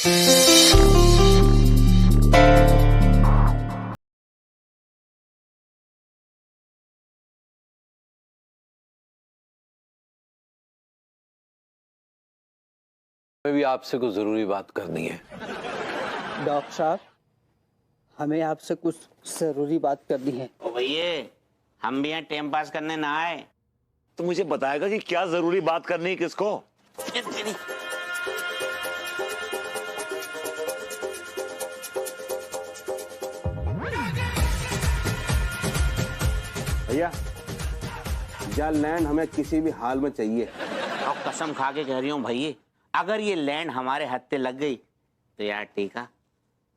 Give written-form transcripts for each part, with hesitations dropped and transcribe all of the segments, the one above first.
हमें भी आपसे कुछ जरूरी बात करनी है। डॉक्टर साहब, हमें आपसे कुछ जरूरी बात करनी है। ओ भैया, हम भी यहाँ टाइम पास करने ना आए। तो मुझे बताएगा कि क्या जरूरी बात करनी है किसको? भैया, यह लैंड हमें किसी भी हाल में चाहिए। और कसम खा के कह रही हूँ भैया, अगर ये लैंड हमारे हत्थे लग गई तो यार टीका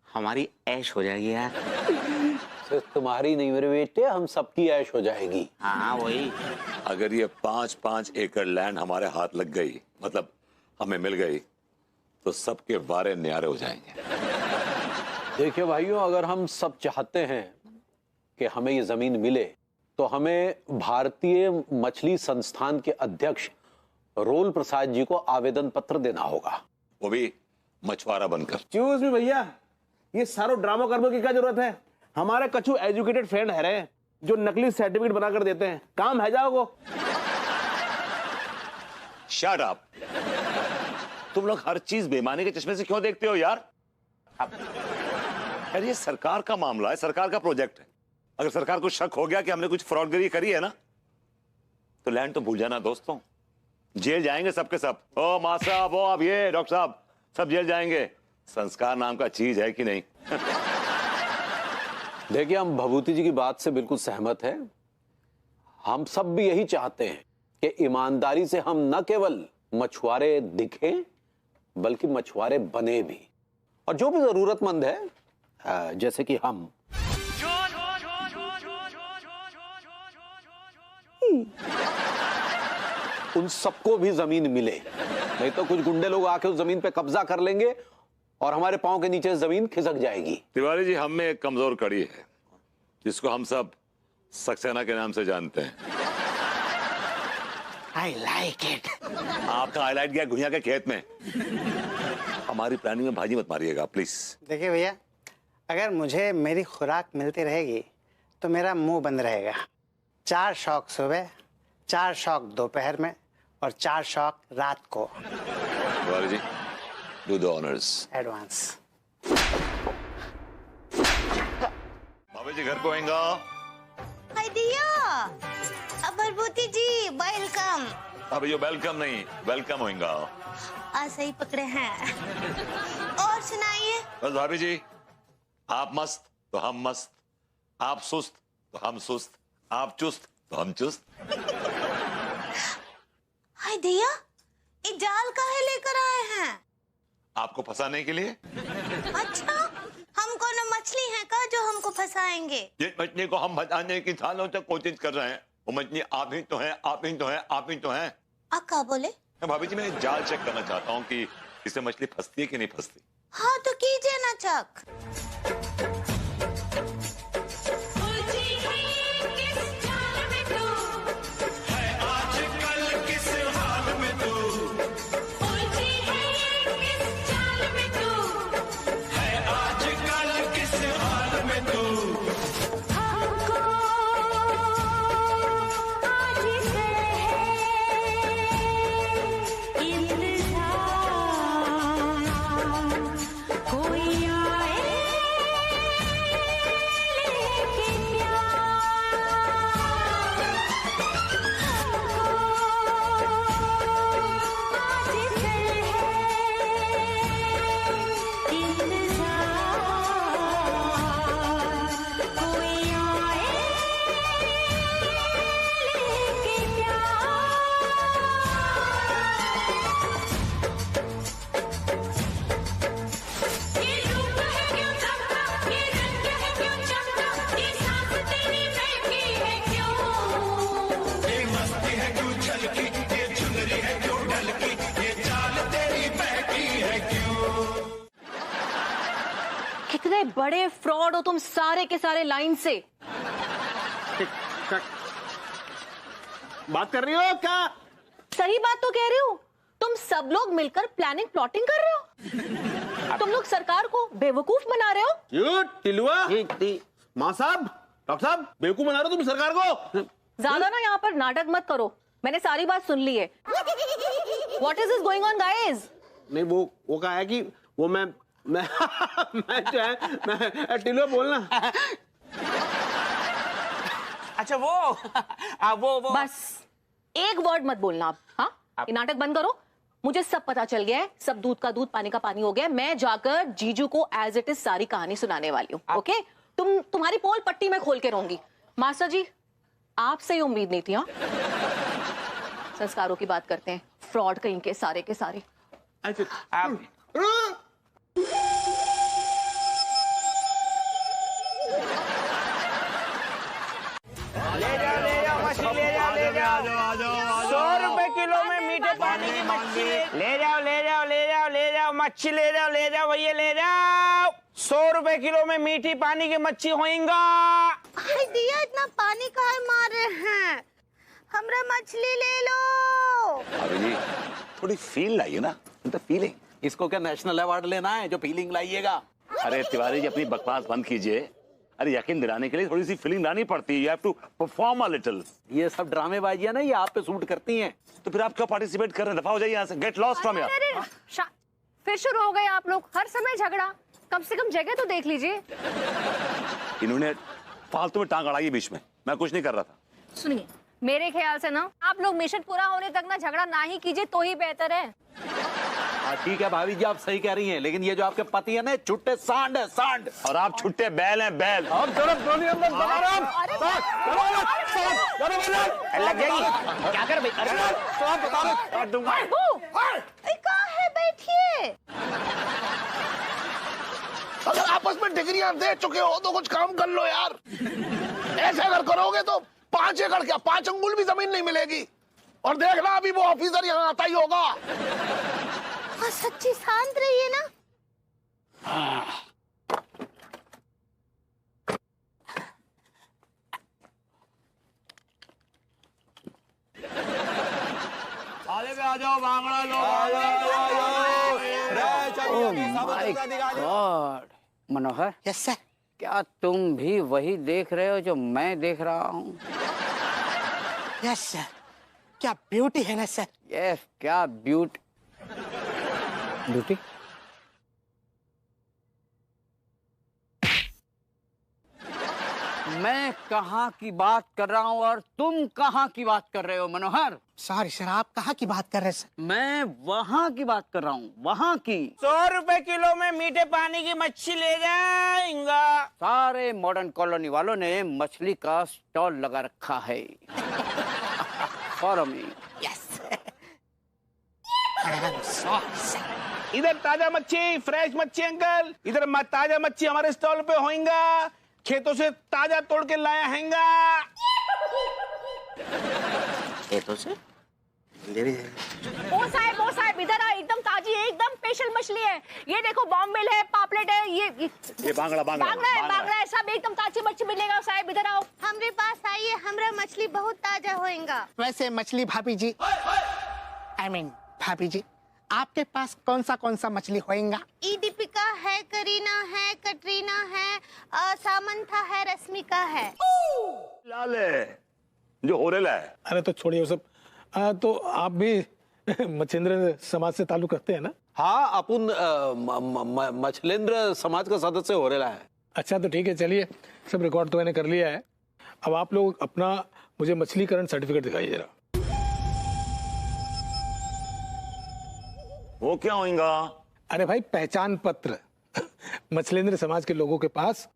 हमारी ऐश हो जाएगी यार। सिर्फ तुम्हारी नहीं मेरे बेटे, हम सबकी ऐश हो जाएगी। हाँ वही। अगर ये 5-5 एकड़ लैंड हमारे हाथ लग गई, मतलब हमें मिल गई, तो सबके वारे न्यारे हो जाएंगे। देखिए भाइयों, अगर हम सब चाहते हैं कि हमें ये जमीन मिले तो हमें भारतीय मछली संस्थान के अध्यक्ष रोल प्रसाद जी को आवेदन पत्र देना होगा, वो भी मछुआरा बनकर। एक्सक्यूज मी भैया, ये सारो ड्रामा करने की क्या जरूरत है? हमारे कछु एजुकेटेड फ्रेंड है रहे जो नकली सर्टिफिकेट बनाकर देते हैं, काम है जाओ। Shut up. तुम लोग हर चीज बेईमानी के चश्मे से क्यों देखते हो यार? यार ये सरकार का मामला है, सरकार का प्रोजेक्ट है। अगर सरकार को शक हो गया कि हमने कुछ फ्रॉडगिरी करी है ना, तो लैंड तो भूल जाना दोस्तों, जेल जाएंगे सबके सब। ओ मां साहब, ओ अब ये डॉक्टर साहब, सब जेल जाएंगे। संस्कार नाम का चीज है कि नहीं? देखिए, हम भभूति जी की बात से बिल्कुल सहमत हैं। हम सब भी यही चाहते हैं कि ईमानदारी से हम न केवल मछुआरे दिखें बल्कि मछुआरे बने भी, और जो भी जरूरतमंद है जैसे कि हम, उन सबको भी जमीन मिले। नहीं तो कुछ गुंडे लोग आके उस जमीन पे कब्जा कर लेंगे और हमारे पांव के नीचे जमीन खिसक जाएगी। तिवारी जी, हम में एक कमजोर कड़ी है जिसको हम सब सक्सेना के नाम से जानते हैं। I like it। आपका हाईलाइट गया घुइया के खेत में। हमारी प्लानिंग में भाजी मत मारिएगा प्लीज। देखिए भैया, अगर मुझे मेरी खुराक मिलती रहेगी तो मेरा मुंह बंद रहेगा। 4 शौक सुबह, 4 शौक दोपहर में और 4 शौक रात को। Tiwari ji, do the honours. Advance. भाभी जी घर को आएगा। हाय दिया, अबरबोती जी वेलकम। भाभी जो वेलकम नहीं, वेलकम होएगा। आज सही पकड़े हैं। और सुनाइए। बस भाभी जी, आप मस्त तो हम मस्त, आप सुस्त तो हम सुस्त, आप चुस्त तो हम चुस्त। हाय दिया, ये जाल काहे लेकर आए हैं? आपको फंसाने के लिए। अच्छा, हम कौन मछली हैं का जो हमको फंसाएंगे? जिस मछली को हम फंसाने की सालों से कोशिश कर रहे हैं, वो मछली आप ही तो हैं, आप ही तो हैं, आप ही तो हैं। अक्का बोले? भाभी जी, मैं जाल चेक करना चाहता हूँ कि इससे मछली फंसती है कि नहीं फंसती। हाँ तो कीजिए ना चेक। कितने बड़े फ्रॉड हो तुम सारे के सारे लाइन से। बात कर रही हो क्या? सही बात तो कह रही हूँ, तुम सब लोग मिलकर प्लानिंग प्लॉटिंग कर रहे हो। तुम लोग सरकार को बेवकूफ बना रहे हो। यू टिलुआ, माँ साहब, डॉक्टर साहब, बेवकूफ बना रहे हो तुम सरकार को। ज्यादा ना यहाँ पर नाटक मत करो, मैंने सारी बात सुन ली है। What is this going on, guys? नहीं वो कहा है कि वो मैं मैं जो है मैं टिलुआ बोलना। अच्छा वो बस एक वर्ड मत बोलना आप। हाँ, ये नाटक बंद करो। मुझे सब पता चल गया है, सब दूध का दूध पानी का पानी हो गया है। मैं जाकर जीजू को एज इट इज सारी कहानी सुनाने वाली हूँ। ओके, तुम्हारी पोल पट्टी में खोल के रहूंगी। मास्टर जी, आपसे ही उम्मीद नहीं थी। हाँ, संस्कारों की बात करते हैं, फ्रॉड कहीं के सारे। आप ले जाओ 100 रुपए किलो में मीठे पानी की मच्छी ले जाओ मच्छी ले जाओ भैया ले जाओ। 100 रुपए किलो में मीठी पानी की मच्छी होएगा। दिया इतना पानी काहे मार रहे हैं, हमरा मछली ले लो। अभी जी थोड़ी फील लाइए ना, मतलब फीलिंग। इसको क्या नेशनल अवार्ड लेना है जो फीलिंग लाइएगा? अरे तिवारी जी अपनी बकवास बंद कीजिए। अरे यकीन दिलाने के लिए थोड़ी सी फीलिंग लानी पड़ती है। You have to perform a little. ये सब ड्रामेबाजियां ना, ये आप पे सूट करती हैं। तो फिर आप क्यों पार्टिसिपेट कर रहे हैं? दफा हो जाइए यहाँ से, गेट लॉस्ट फ्रॉम हियर। फिर शुरू हो गए आप लोग, हर समय झगड़ा। कम से कम जगह तो देख लीजिए। इन्होंने फालतू में टांग अड़ाई बीच में, मैं कुछ नहीं कर रहा था। सुनिए, मेरे ख्याल से ना आप लोग मिशन पूरा होने तक ना झगड़ा ना ही कीजिए तो ही बेहतर है। ठीक है भाभी जी, आप सही कह रही हैं, लेकिन ये जो आपके पति है ना, छुट्टे सांड है, सांड। और आप छुट्टे बैल हैं, बैल। अब तरफ दोनों अंदर दबा रहा हूं। लग जाएगी क्या कर भाई? काट दूंगा। कहाँ है, बैठिए। अगर आपस में डिग्रियां दे चुके हो तो कुछ काम कर लो यार। ऐसे अगर करोगे तो 5 एकड़ क्या 5 अंगुल भी जमीन नहीं मिलेगी। और देखना अभी वो ऑफिसर यहाँ आता ही होगा। हाँ, सच्ची शांत रहिए ना। आ जाओ bhangra god, Manohar. Yes sir. क्या तुम भी वही देख रहे हो जो मैं देख रहा हूँ? Yes sir. क्या ब्यूटी है ना सर। यस, क्या ब्यूटी। मैं कहाँ की बात कर रहा हूँ और तुम कहाँ की बात कर रहे हो मनोहर? सॉरी सर, आप कहाँ की बात कर रहे हैं सर? मैं वहाँ की बात कर रहा हूँ, वहाँ की। 100 रुपए किलो में मीठे पानी की मच्छी ले जाएंगा। सारे मॉडर्न कॉलोनी वालों ने मछली का स्टॉल लगा रखा है। Follow me. यस। इधर ताजा मच्छी, फ्रेश मच्छी अंकल। इधर ताजा मच्छी हमारे स्टॉल पे होएगा, खेतों से ताजा तोड़ के लाया हैंगा। खेतों से? ओ साहब इधर आओ, एकदम ताजी एकदम स्पेशल मछली है। ये देखो, बॉम्बिल है, पापलेट है, ये बांगड़ा है, सब एकदम ताजी मच्छी मिलेगा। साहब इधर आओ, हमरे पास आइए, हमरा मछली बहुत ताजा होएगा। वैसे मछली भाभी जी, I mean भाभी जी, आपके पास कौन सा मछली होएगा? ई दीपिका है, करीना है, कटरीना है, सामंथा है, रश्मिका है। लाल है जो होरेला है। अरे तो छोड़िए वो सब। तो आप भी मच्छिंद्र समाज से ताल्लुक रखते हैं ना? हाँ, अपुन मछलेंद्र समाज का सदस्य हो रहा है। अच्छा, तो ठीक है, चलिए, सब रिकॉर्ड तो मैंने कर लिया है। अब आप लोग अपना मुझे मछलीकरण सर्टिफिकेट दिखाइए जरा। वो क्या होगा? अरे भाई, पहचान पत्र। मछलेंद्र समाज के लोगों के पास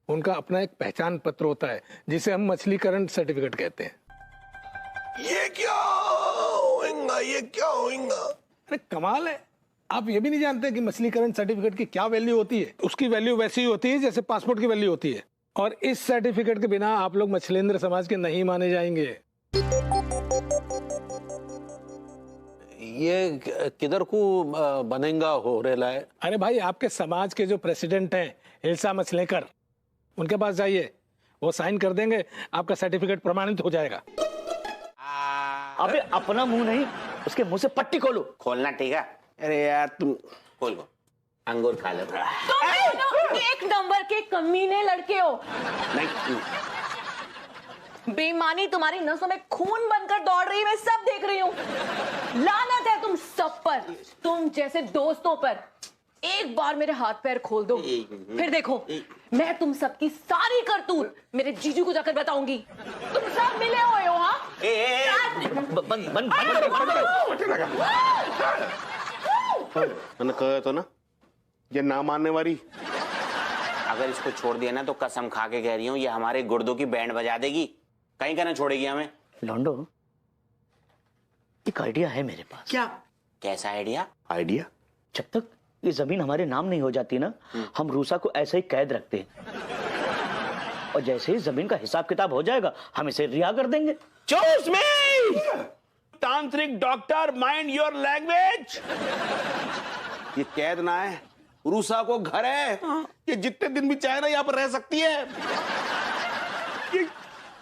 उनका अपना एक पहचान पत्र होता है, जिसे हम मछलीकरण सर्टिफिकेट कहते हैं। ये क्या होएगा? अरे कमाल है, आप ये भी नहीं जानते कि मछलीकरण सर्टिफिकेट की क्या वैल्यू होती है? उसकी वैल्यू वैसी ही होती है जैसे पासपोर्ट की वैल्यू होती है। और इस सर्टिफिकेट के बिना आप लोग मछलेंद्र समाज के नहीं माने जाएंगे। ये किधर को बनेगा हो रहा है? अरे भाई, आपके समाज के जो प्रेसिडेंट हैं हिलसा मछलेकर, उनके पास जाइए, वो साइन कर देंगे, आपका सर्टिफिकेट प्रमाणित हो जाएगा। अबे अपना मुंह नहीं, उसके मुंह से पट्टी खोलो। खोलना ठीक है। अरे यार तुम खोल को। अंगूर खा लो थोड़ा। तुम दोनों एक नंबर के कमीने लड़के हो। नहीं, बेईमानी तुम्हारी नसों में खून बनकर दौड़ रही है, मैं सब देख रही हूँ। लानत है तुम सब पर, तुम जैसे दोस्तों पर। एक बार मेरे हाथ पैर खोल दो, फिर देखो मैं तुम सबकी सारी करतूत मेरे जीजू को जाकर बताऊंगी। तुम सब मिले हुए हो। हाँ, मैंने कहा था ना, ये ना मानने वाली। अगर इसको छोड़ दिया ना तो कसम खा के कह रही हूँ ये हमारे गुर्दों की बैंड बजा देगी, कहीं का ना छोड़ेगी हमें। लॉन्डो, एक आइडिया है मेरे पास। क्या? कैसा आइडिया? आइडिया? जब तक ये जमीन हमारे नाम नहीं हो जाती ना, हम रूसा को ऐसे ही कैद रखते हैं, और जैसे ही जमीन का हिसाब किताब हो जाएगा हम इसे रिहा कर देंगे। चूज मी तांत्रिक डॉक्टर, माइंड योर लैंग्वेज। ये कैद ना है, रूसा को घर है। ये जितने दिन भी चाहे ना यहाँ पर रह सकती है। ये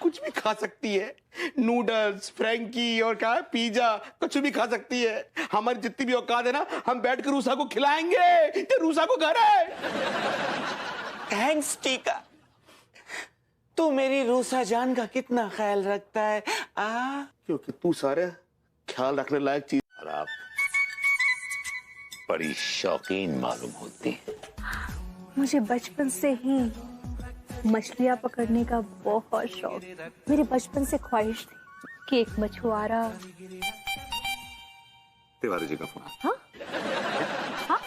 कुछ भी खा सकती है, नूडल्स, फ्रैंकी और क्या पिज्जा, कुछ भी खा सकती है। हमारी जितनी भी औकात है ना, हम बैठ कर रूसा को खिलाएंगे। ये रूसा को घर है। थैंक्स टीका, तू मेरी रूसा जान का कितना ख्याल रखता है। क्योंकि तू सारे ख्याल रखने लायक चीज। और आप बड़ी शौकीन मालूम होती है। मुझे बचपन से ही मछलियाँ पकड़ने का बहुत शौक। मेरे बचपन से ख्वाहिश थी कि एक मछुआरा। तिवारी जी का फोन। हाँ? हाँ?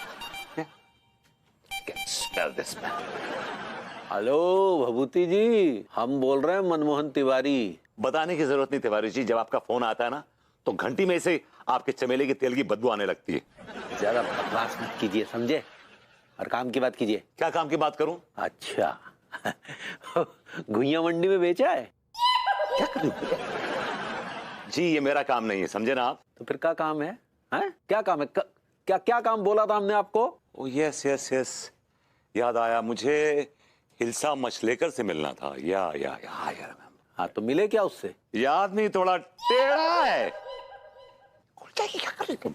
हेलो भभूति जी, हम बोल रहे हैं मनमोहन तिवारी। बताने की जरूरत नहीं तिवारी जी, जब आपका फोन आता है ना तो घंटी में से आपके चमेली के तेल की बदबू आने लगती है। ज्यादा बकवास मत कीजिए, समझे, और काम की बात कीजिए। क्या काम की बात करूं? अच्छा घुइयां मंडी में बेचा है? क्या करूं? जी ये मेरा काम नहीं है, समझे ना आप। तो फिर क्या काम है? हैं? क्या काम है? क्या क्या काम बोला था हमने आपको? ओ यस यस यस, याद आया, मुझे हिल्सा मछलेकर से मिलना था। या हाँ, तो मिले क्या उससे? याद नहीं, थोड़ा टेढ़ा है। क्या कर रहे तुम?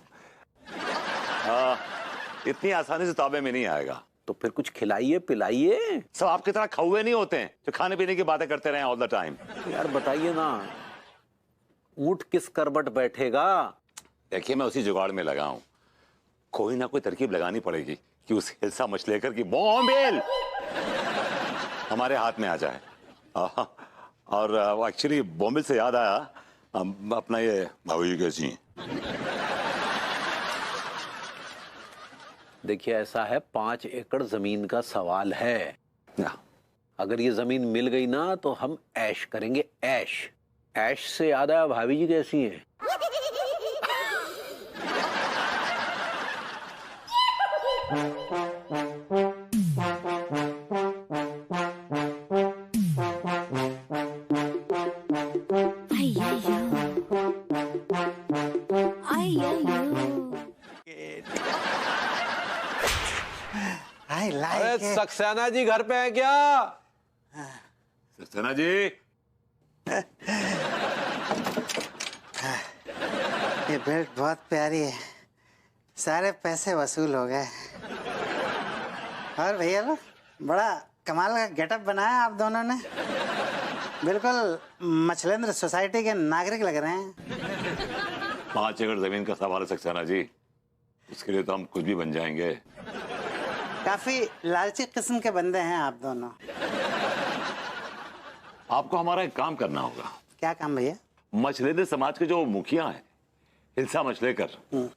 इतनी आसानी से ताबे में नहीं आएगा। तो फिर कुछ खिलाइए पिलाइए। सब आपकी तरह खौए नहीं होते हैं जो खाने पीने की बातें करते रहे ऑल द टाइम। यार बताइए ना, ऊंट किस करबट बैठेगा? देखिए मैं उसी जुगाड़ में लगा हूं, कोई ना कोई तरकीब लगानी पड़ेगी कि उस हिल्सा मछलेकर की बॉम्बेल हमारे हाथ में आ जाए। और एक्चुअली बॉम्बेल से याद आया, अपना ये भाभी जी कैसी हैं? देखिए ऐसा है, 5 एकड़ जमीन का सवाल है। अगर ये जमीन मिल गई ना तो हम ऐश करेंगे, ऐश। ऐश से याद आया, भाभी जी कैसी हैं? अरे सक्सेना जी घर पे है क्या? सक्सेना जी, ये बेल्ट बहुत प्यारी है, सारे पैसे वसूल हो गए। और भैया लोग, बड़ा कमाल का गेटअप बनाया आप दोनों ने, बिल्कुल मछलेंद्र सोसाइटी के नागरिक लग रहे हैं। 5 एकड़ जमीन का सवाल है सक्सेना जी, उसके लिए तो हम कुछ भी बन जाएंगे। काफी लालची किस्म के बंदे हैं आप दोनों। आपको हमारा एक काम करना होगा। क्या काम भैया? मछलेंद्र समाज के जो मुखिया हैं हिल्सा मछलेकर,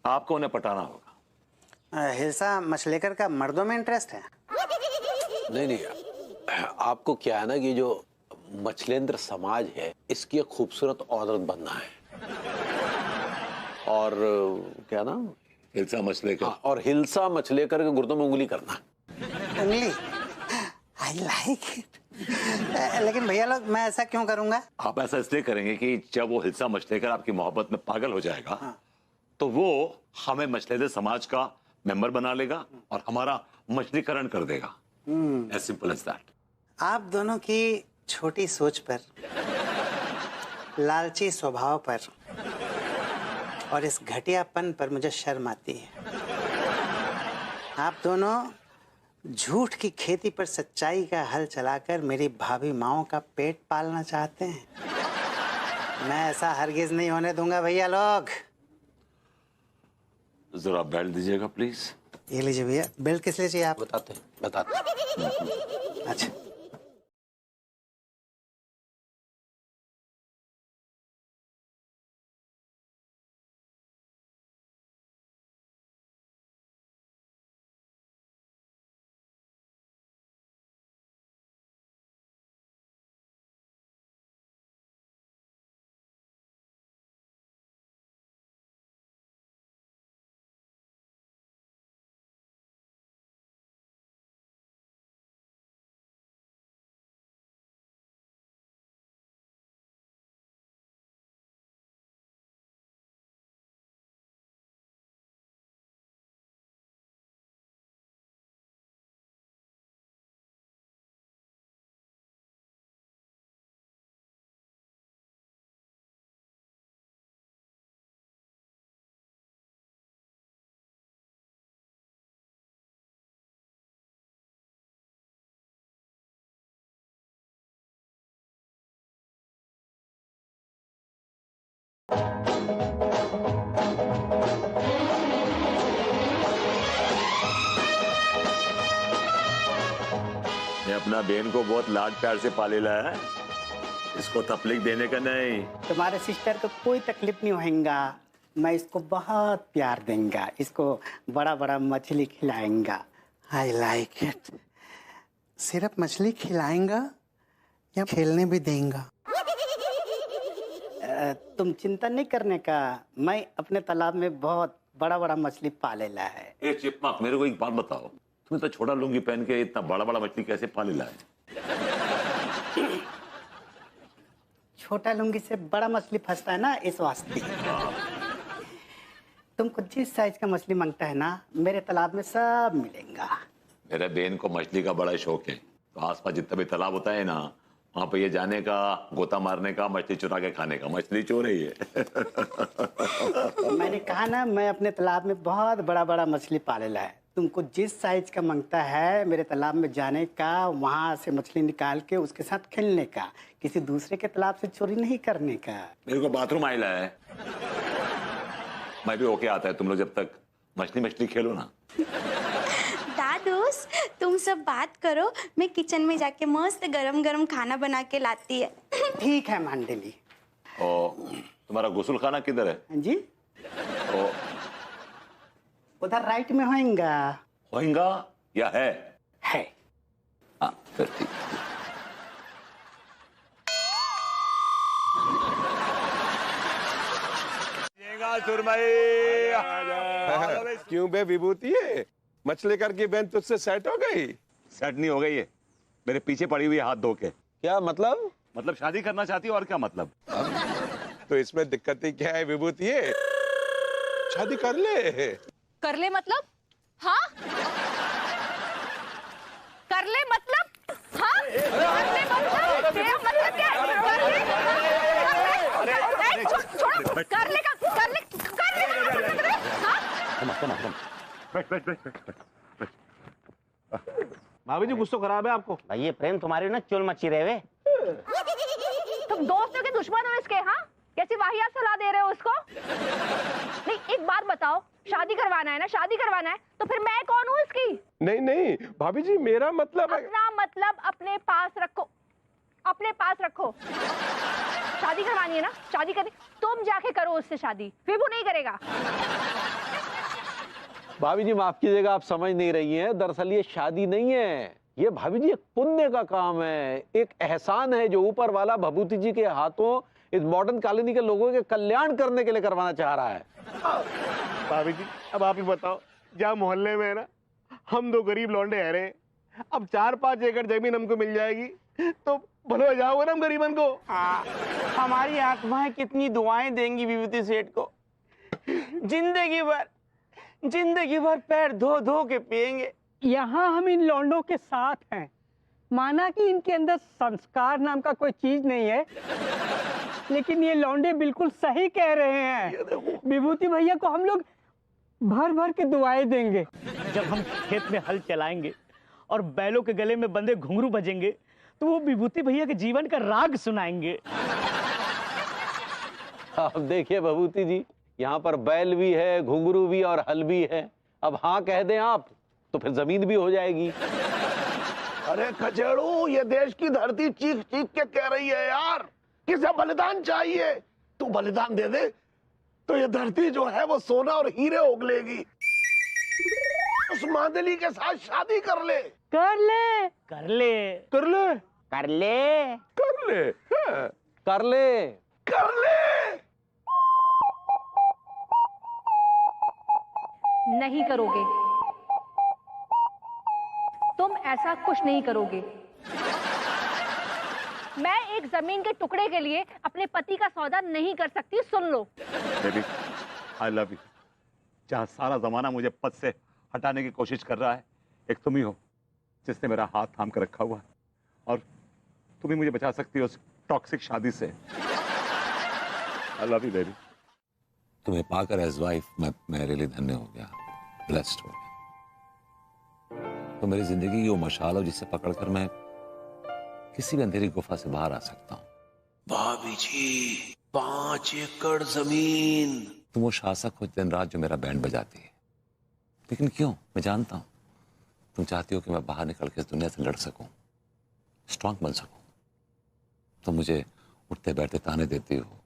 आपको उन्हें पटाना होगा। हिल्सा मछलेकर का मर्दों में इंटरेस्ट है? नहीं, आपको क्या है ना कि जो मछलेंद्र समाज है इसकी एक खूबसूरत औरत बनना है। और क्या ना, हिल्सा मछलेकर। और हिल्सा मछलेकर के गुर्दों में उंगली करना। उंगली? I like it. लेकिन भैया लोग, मैं ऐसा क्यों करूंगा? आप ऐसा इसलिए करेंगे कि जब वो हिल्सा मछलेकर आपकी मोहब्बत में पागल हो जाएगा, तो वो हमें मछलेंद्र समाज का मेंबर बना लेगा और हमारा मछलीकरण कर देगा। As simple as that. आप दोनों की छोटी सोच पर, लालची स्वभाव पर और इस घटियापन पर मुझे शर्म आती है। आप दोनों झूठ की खेती पर सच्चाई का हल चलाकर मेरी भाभी माओ का पेट पालना चाहते हैं। मैं ऐसा हरगिज नहीं होने दूंगा भैया लोग। जरा बेल्ट दीजिएगा प्लीज। ये लीजिए भैया। बेल्ट किस लिए चाहिए आप? बताते अच्छा। मैं अपना बहन को बहुत लाड प्यार से पालेला है, इसको तकलीफ देने का नहीं। तुम्हारे सिस्टर को कोई तकलीफ नहीं होगा। मैं इसको बहुत प्यार देंगा, इसको बड़ा बड़ा मछली खिलाएंगा। I like it. सिर्फ मछली खिलाएंगा या खेलने भी देंगा? तुम चिंता नहीं करने का, मैं अपने तालाब में बहुत बड़ा बड़ा मछली पालेला है। ए चिपमाक, मेरे को एक बात बताओ, तुम्हें तो छोटा लुंगी पहन के इतना बड़ा बड़ा मछली कैसे पालेला है? छोटा लुंगी से बड़ा मछली फंसता है ना, इस वास्ते। तुमको जिस साइज का मछली मांगता है ना, मेरे तालाब में सब मिलेगा। मेरे बहन को मछली का बड़ा शौक है, तो आसपास जितना भी तालाब होता है ना, वहां पे ये जाने का, गोता मारने का, मछली चुरा के खाने का। मछली चोर है ये। मैंने कहा ना, मैं अपने तालाब में बहुत बड़ा बड़ा मछली पालेला है। तुमको जिस साइज का मांगता है, मेरे तालाब में जाने का, वहां से मछली निकाल के उसके साथ खेलने का, किसी दूसरे के तालाब से चोरी नहीं करने का। मेरे को बाथरूम आइला है, मैं भी ओके आता है, तुम लोग जब तक मछली खेलो ना। दादूस, तुम सब बात करो, मैं किचन में जाके मस्त गरम गरम खाना बना के लाती है। ठीक है मंडली। और तुम्हारा गुस्ल खाना किधर है? जी, उधर राइट में होएगा या है? हाँ, फिर ठीक। क्यों बे विभूति है? मछली कर की बहन तुझसे सेट हो गई? सेट नहीं हो गई है, मेरे पीछे पड़ी हुई हाथ धो के। क्या मतलब? मतलब शादी करना चाहती है, और क्या मतलब? तो इसमें दिक्कत ही क्या है विभूति है? शादी कर ले मतलब? हाँ, कर ले मतलब? हाँ, कर ले मतलब? तेरा मतलब क्या है? कर ले भाभी जी, गुस्सा खराब है आपको? भाई ये प्रेम तुम्हारी ना चुल मची रहे वे। तुम दोस्तों के दुश्मन हो इसके? हाँ, कैसी वाहियात सलाह दे रहे हो उसको? नहीं, एक बात बताओ, शादी करवाना है ना, शादी करवाना है तो फिर मैं कौन हूँ इसकी? नहीं भाभी जी, मेरा मतलब है... अपना मतलब अपने पास रखो, अपने पास रखो। शादी करवानी है ना, शादी करनी, तुम जाके करो उससे शादी, विभू नहीं करेगा। भाभी जी माफ कीजिएगा, आप समझ नहीं रही हैं। दरअसल ये शादी नहीं है, ये भाभी जी एक पुण्य का काम है, एक एहसान है जो ऊपर वाला भभूति जी के हाथों इस मॉडर्न कॉलोनी के लोगों के कल्याण करने के लिए करवाना चाह रहा है। भाभी जी, अब आप ही बताओ, जहाँ मोहल्ले में है ना, हम दो गरीब लौंडे है रहे, अब 4-5 एकड़ जमीन हमको मिल जाएगी तो भलो जाओगे ना हम गरीबन को। हमारी आत्माएं कितनी दुआएं देंगी विभूति सेठ को। जिंदगी भर पैर धो धो के पिएंगे। यहाँ हम इन लौंडों के साथ हैं, माना कि इनके अंदर संस्कार नाम का कोई चीज नहीं है, लेकिन ये लौंडे बिल्कुल सही कह रहे हैं। विभूति भैया को हम लोग भर भर के दुआएं देंगे। जब हम खेत में हल चलाएंगे और बैलों के गले में बंधे घुंघरू बजेंगे तो वो विभूति भैया के जीवन का राग सुनाएंगे। अब देखिए भभूति जी, यहाँ पर बैल भी है, घुंघरू भी और हल भी है। अब हाँ कह दें आप तो फिर जमीन भी हो जाएगी। अरे खचेड़ू, ये देश की धरती चीख चीख के कह रही है यार, किसे बलिदान चाहिए। तू बलिदान दे दे तो ये धरती जो है वो सोना और हीरे उगलेगी। उस मांदली के साथ शादी कर ले। कर ले कर ले कर ले कर ले कर ले हाँ। कर ले कर ले। नहीं करोगे, तुम ऐसा कुछ नहीं करोगे। मैं एक जमीन के टुकड़े के लिए अपने पति का सौदा नहीं कर सकती, सुन लो। Baby I love you. जहाँ सारा जमाना मुझे पद से हटाने की कोशिश कर रहा है, एक तुम ही हो जिसने मेरा हाथ थाम कर रखा हुआ है, और तुम ही मुझे बचा सकती हो उस टॉक्सिक शादी से। आई लव यू बेबी। तुम्हें पाकर एज वाइफ मैं रियली धन्य हो गया, ब्लेस्ड हो गया। तो मेरी जिंदगी की वो मशाल हो जिससे पकड़कर मैं किसी भी अंधेरी गुफा से बाहर आ सकता हूँ। भाभी जी 5 एकड़ जमीन। तुम वो शासक हो दिन रात जो मेरा बैंड बजाती है, लेकिन क्यों? मैं जानता हूं तुम चाहती हो कि मैं बाहर निकल के इस दुनिया से लड़ सकूं, स्ट्रांग बन सकूं। तुम मुझे उठते बैठते ताने देती हो,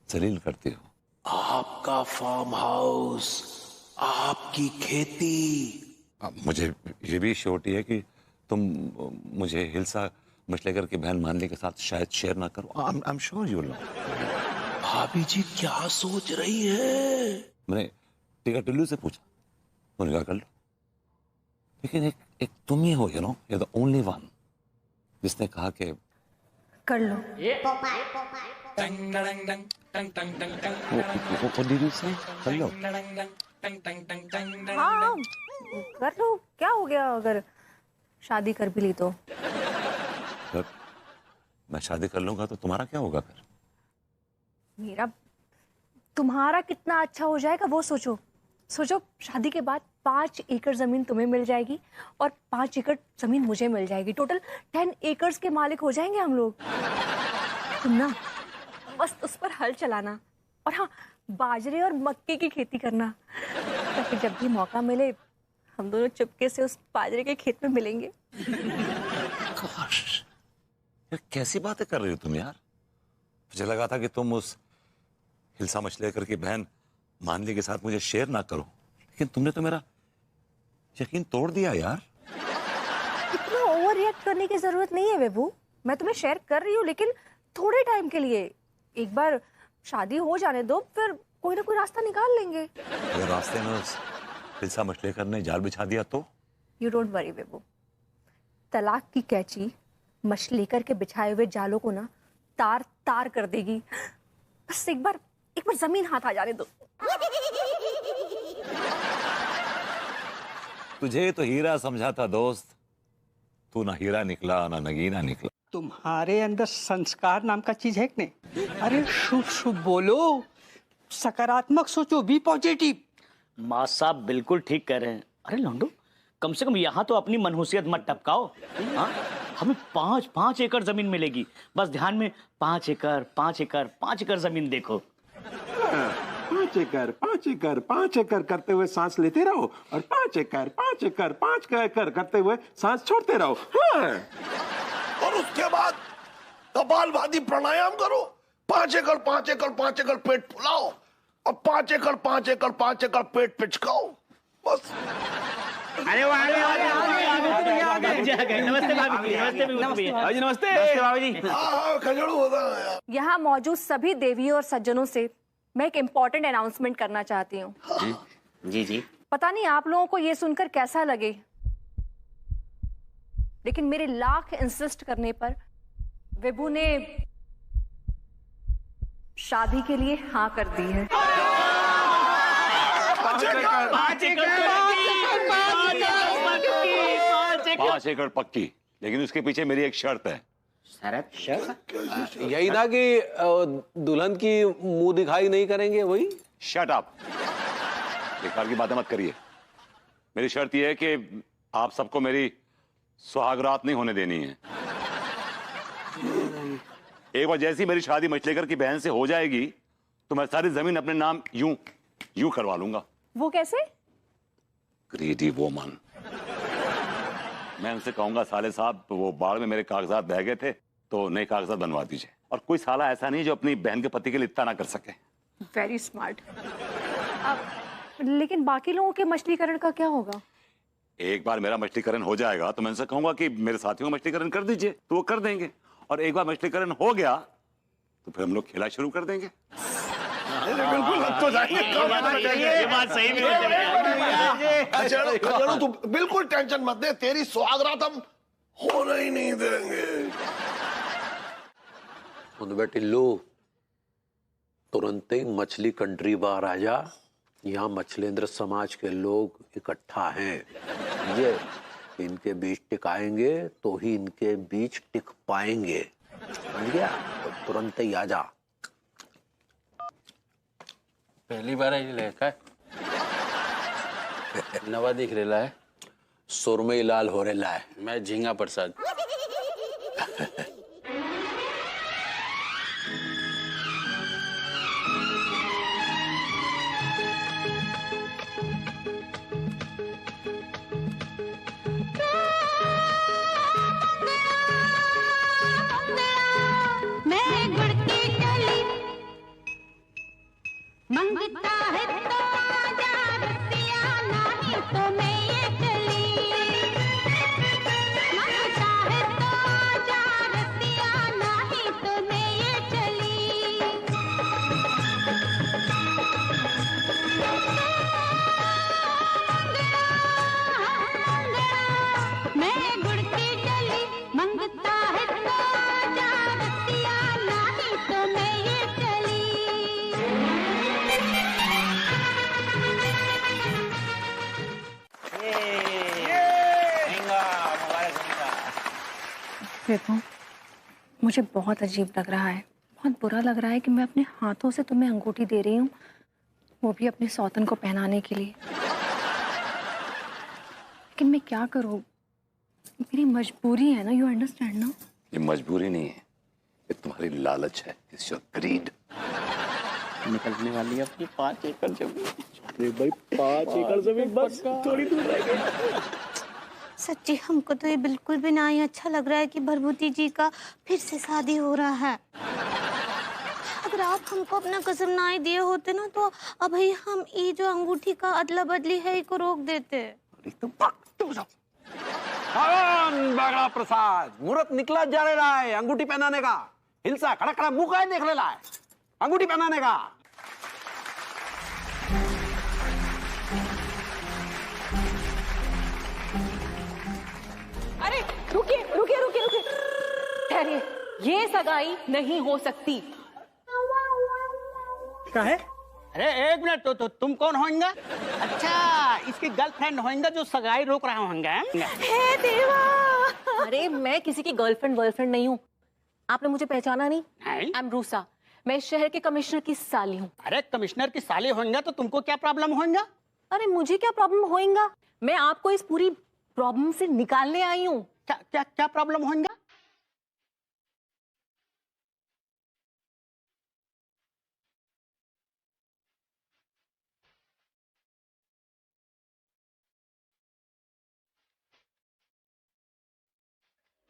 जलील करती हो। आपका फार्म हाउस, आपकी खेती। मुझे ये भी श्योरिटी है कि तुम मुझे हिल्सा मछलेकर की बहन मानली के साथ शायद शेयर ना करो। I am sure you know. भाभी जी क्या सोच रही है? मैंने टीका टुल्लू से पूछा, उन्होंने कहा कर लो, लेकिन एक तुम ही हो, you know, you are the only one जिसने कहा कि कर लो। कर लो। हाँ कर लो, क्या हो गया अगर शादी कर भी ली तो? फिर मैं शादी कर लूंगा तो तुम्हारा क्या होगा फिर? मेरा तुम्हारा कितना अच्छा हो जाएगा वो सोचो। सोचो शादी के बाद 5 एकड़ जमीन तुम्हें मिल जाएगी और 5 एकड़ जमीन मुझे मिल जाएगी। टोटल 10 एकर्स के मालिक हो जाएंगे हम लोग। तुम ना बस उस पर हल चलाना और हाँ बाजरे और मक्के की खेती करना, ताकि जब भी मौका मिले हम दोनों चुपके से उस बाजरे के खेत में मिलेंगे। यार कैसी बातें कर रही हो तुम यार? मुझे लगा था कि तुम उस हिल्सा मछलेकर की बहन मानली के साथ मुझे शेयर ना करो, लेकिन तुमने तो मेरा यकीन तोड़ दिया यार। इतना ओवर रिएक्ट करने की जरूरत नहीं है बेबू। मैं तुम्हें शेयर कर रही हूँ लेकिन थोड़े टाइम के लिए। एक बार शादी हो जाने दो, फिर कोई ना कोई रास्ता निकाल लेंगे। अगर रास्ते में उस हिल्सा मछलेकर ने जाल बिछा दिया तो? यू डोंट वरी बेबू, तलाक की कैची मछलेकर के बिछाए हुए जालों को ना तार तार कर देगी। बस एक बार जमीन हाथ आ जाने दो। तुझे तो हीरा समझा था दोस्त, तू ना हीरा निकला ना नगीना निकला। तुम्हारे अंदर संस्कार नाम का चीज है कि नहीं? अरे शुभ शुभ बोलो, सकारात्मक सोचो, बी पॉजिटिव। माँ साहब बिल्कुल ठीक कह रहे हैं। अरे लौंडो, कम से कम यहाँ तो अपनी मनहूसियत मत टपकाओ। हाँ, हमें 5 एकड़ जमीन मिलेगी। बस ध्यान में 5 एकड़ 5 एकड़ 5 एकड़ जमीन देखो। 5 एकड़ 5 एकड़ 5 एकड़ करते हुए सांस लेते रहो और 5 एकड़ 5 एकड़ 5 एकड़ करते हुए सांस छोड़ते रहो। हाँ। और उसके बाद कपालभाति प्राणायाम करो। 5 एकड़ 5 एकड़ 5 एकड़ पेट फुलाओ और 5 एकड़ 5 एकड़ 5 एकड़ पेट पिचकाओ। बस। अरे नमस्ते भाभी। नमस्ते नमस्ते बाबू जी। खजड़ू होता है। यहाँ मौजूद सभी देवियों और सज्जनों से मैं एक इम्पोर्टेंट अनाउंसमेंट करना चाहती हूँ। जी जी। पता नहीं आप लोगों को ये सुनकर कैसा लगे, लेकिन मेरे लाख इंसिस्ट करने पर विभू ने शादी के लिए हाँ कर दी है। 5 एकड़ पक्की, लेकिन उसके पीछे मेरी एक शर्त है। यही ना कि दुल्हन की मुंह दिखाई नहीं करेंगे, वही। शट अप, बेकार की बातें मत करिए। मेरी शर्त यह है कि आप सबको मेरी सुहागरात नहीं होने देनी है। एक बार जैसी मेरी शादी मछलीकर की बहन से हो जाएगी तो मैं सारी जमीन अपने नाम यूं करवा लूंगा। वो कैसे? Greedy woman. मैं उनसे कहूंगा साले साहब वो बाढ़ में मेरे कागजात बह गए थे तो नए कागजात बनवा दीजिए। और कोई साला ऐसा नहीं जो अपनी बहन के पति के लिए इतना ना कर सके। Very smart. लेकिन बाकी लोगों के मछलीकरण का क्या होगा? एक बार मेरा मछलीकरण हो जाएगा तो मैं उनसे कहूंगा कि मेरे साथियों का मछलीकरण कर दीजिए, तो वो कर देंगे। और एक बार मछलीकरण हो गया तो फिर हम लोग खेला शुरू कर देंगे। बिल्कुल अब तो जाएंगे। ये बात सही भी है। खजड़ू तू बिल्कुल टेंशन मत दे, तेरी सुहागरात हम होने ही नहीं देंगे। बेटी लो, तुरंत ही मछली कंट्री बाहर आ जा। यहाँ मछलेंद्र समाज के लोग इकट्ठा हैं। ये इनके बीच टिकाएंगे तो ही इनके बीच टिक पाएंगे। समझ गया? तो तुरंत ही आ जा। पहली बार है काय नवा दिख रहा है। सुरमई लाल हो रहा है। मैं झींगा प्रसाद। मंगता है तो आजा रतिया, नहीं तो मैं ये चली। मंगता है तो आजा रतिया, नहीं तो मैं ये चली। मैं गुड़ की डली, मंगता है तो आजा रतिया, नहीं तो मैं ये चली। देखो, मुझे बहुत अजीब लग रहा है, बहुत बुरा लग रहा है कि मैं अपने हाथों से तुम्हें अंगूठी दे रही हूँ, वो भी अपने सौतन को पहनाने के लिए। लेकिन मैं क्या करूँ, मेरी मजबूरी है ना। यू अंडरस्टैंड ना? ये मजबूरी नहीं है, ये तुम्हारी लालच है। It's your greed. निकलने वाली है अपनी 5 एकड़ जमीन। अरे भाई 5 एकड़ जमीन बस थोड़ी दूर रह गई। सच्ची हमको तो ये बिल्कुल भी ना ही अच्छा लग रहा है कि भरभूति जी का फिर से शादी हो रहा है। अगर आप हमको अपना कसम ना ही दिए होते ना तो अभी हम ये जो अंगूठी का अदला बदली है इसको रोक देते। बगड़ा प्रसाद, मुहूर्त निकला जा रहा है अंगूठी पहनाने का। हिलसा खड़ा खड़ा मुंह का देख रहा है अंगूठी पहनाने का। अरे रुकिए रुकिए रुकिए रुकिए, ठहरिए। ये सगाई नहीं हो सकती। क्या है? अरे एक मिनट, तो तुम कौन होंगे? अच्छा, इसकी गर्लफ्रेंड होंगे जो सगाई रोक रहा होंगे। हे देवा! अरे मैं किसी की गर्लफ्रेंड वर्लफ्रेंड नहीं हूँ। आपने मुझे पहचाना नहीं? आई एम रूसा, मैं शहर के कमिश्नर की साली हूँ। अरे कमिश्नर की साली होंगे तो तुमको क्या प्रॉब्लम होगा? अरे मुझे क्या प्रॉब्लम होगा? मैं आपको इस पूरी प्रॉब्लम से निकालने आई हूँ। क्या क्या क्या प्रॉब्लम होगा?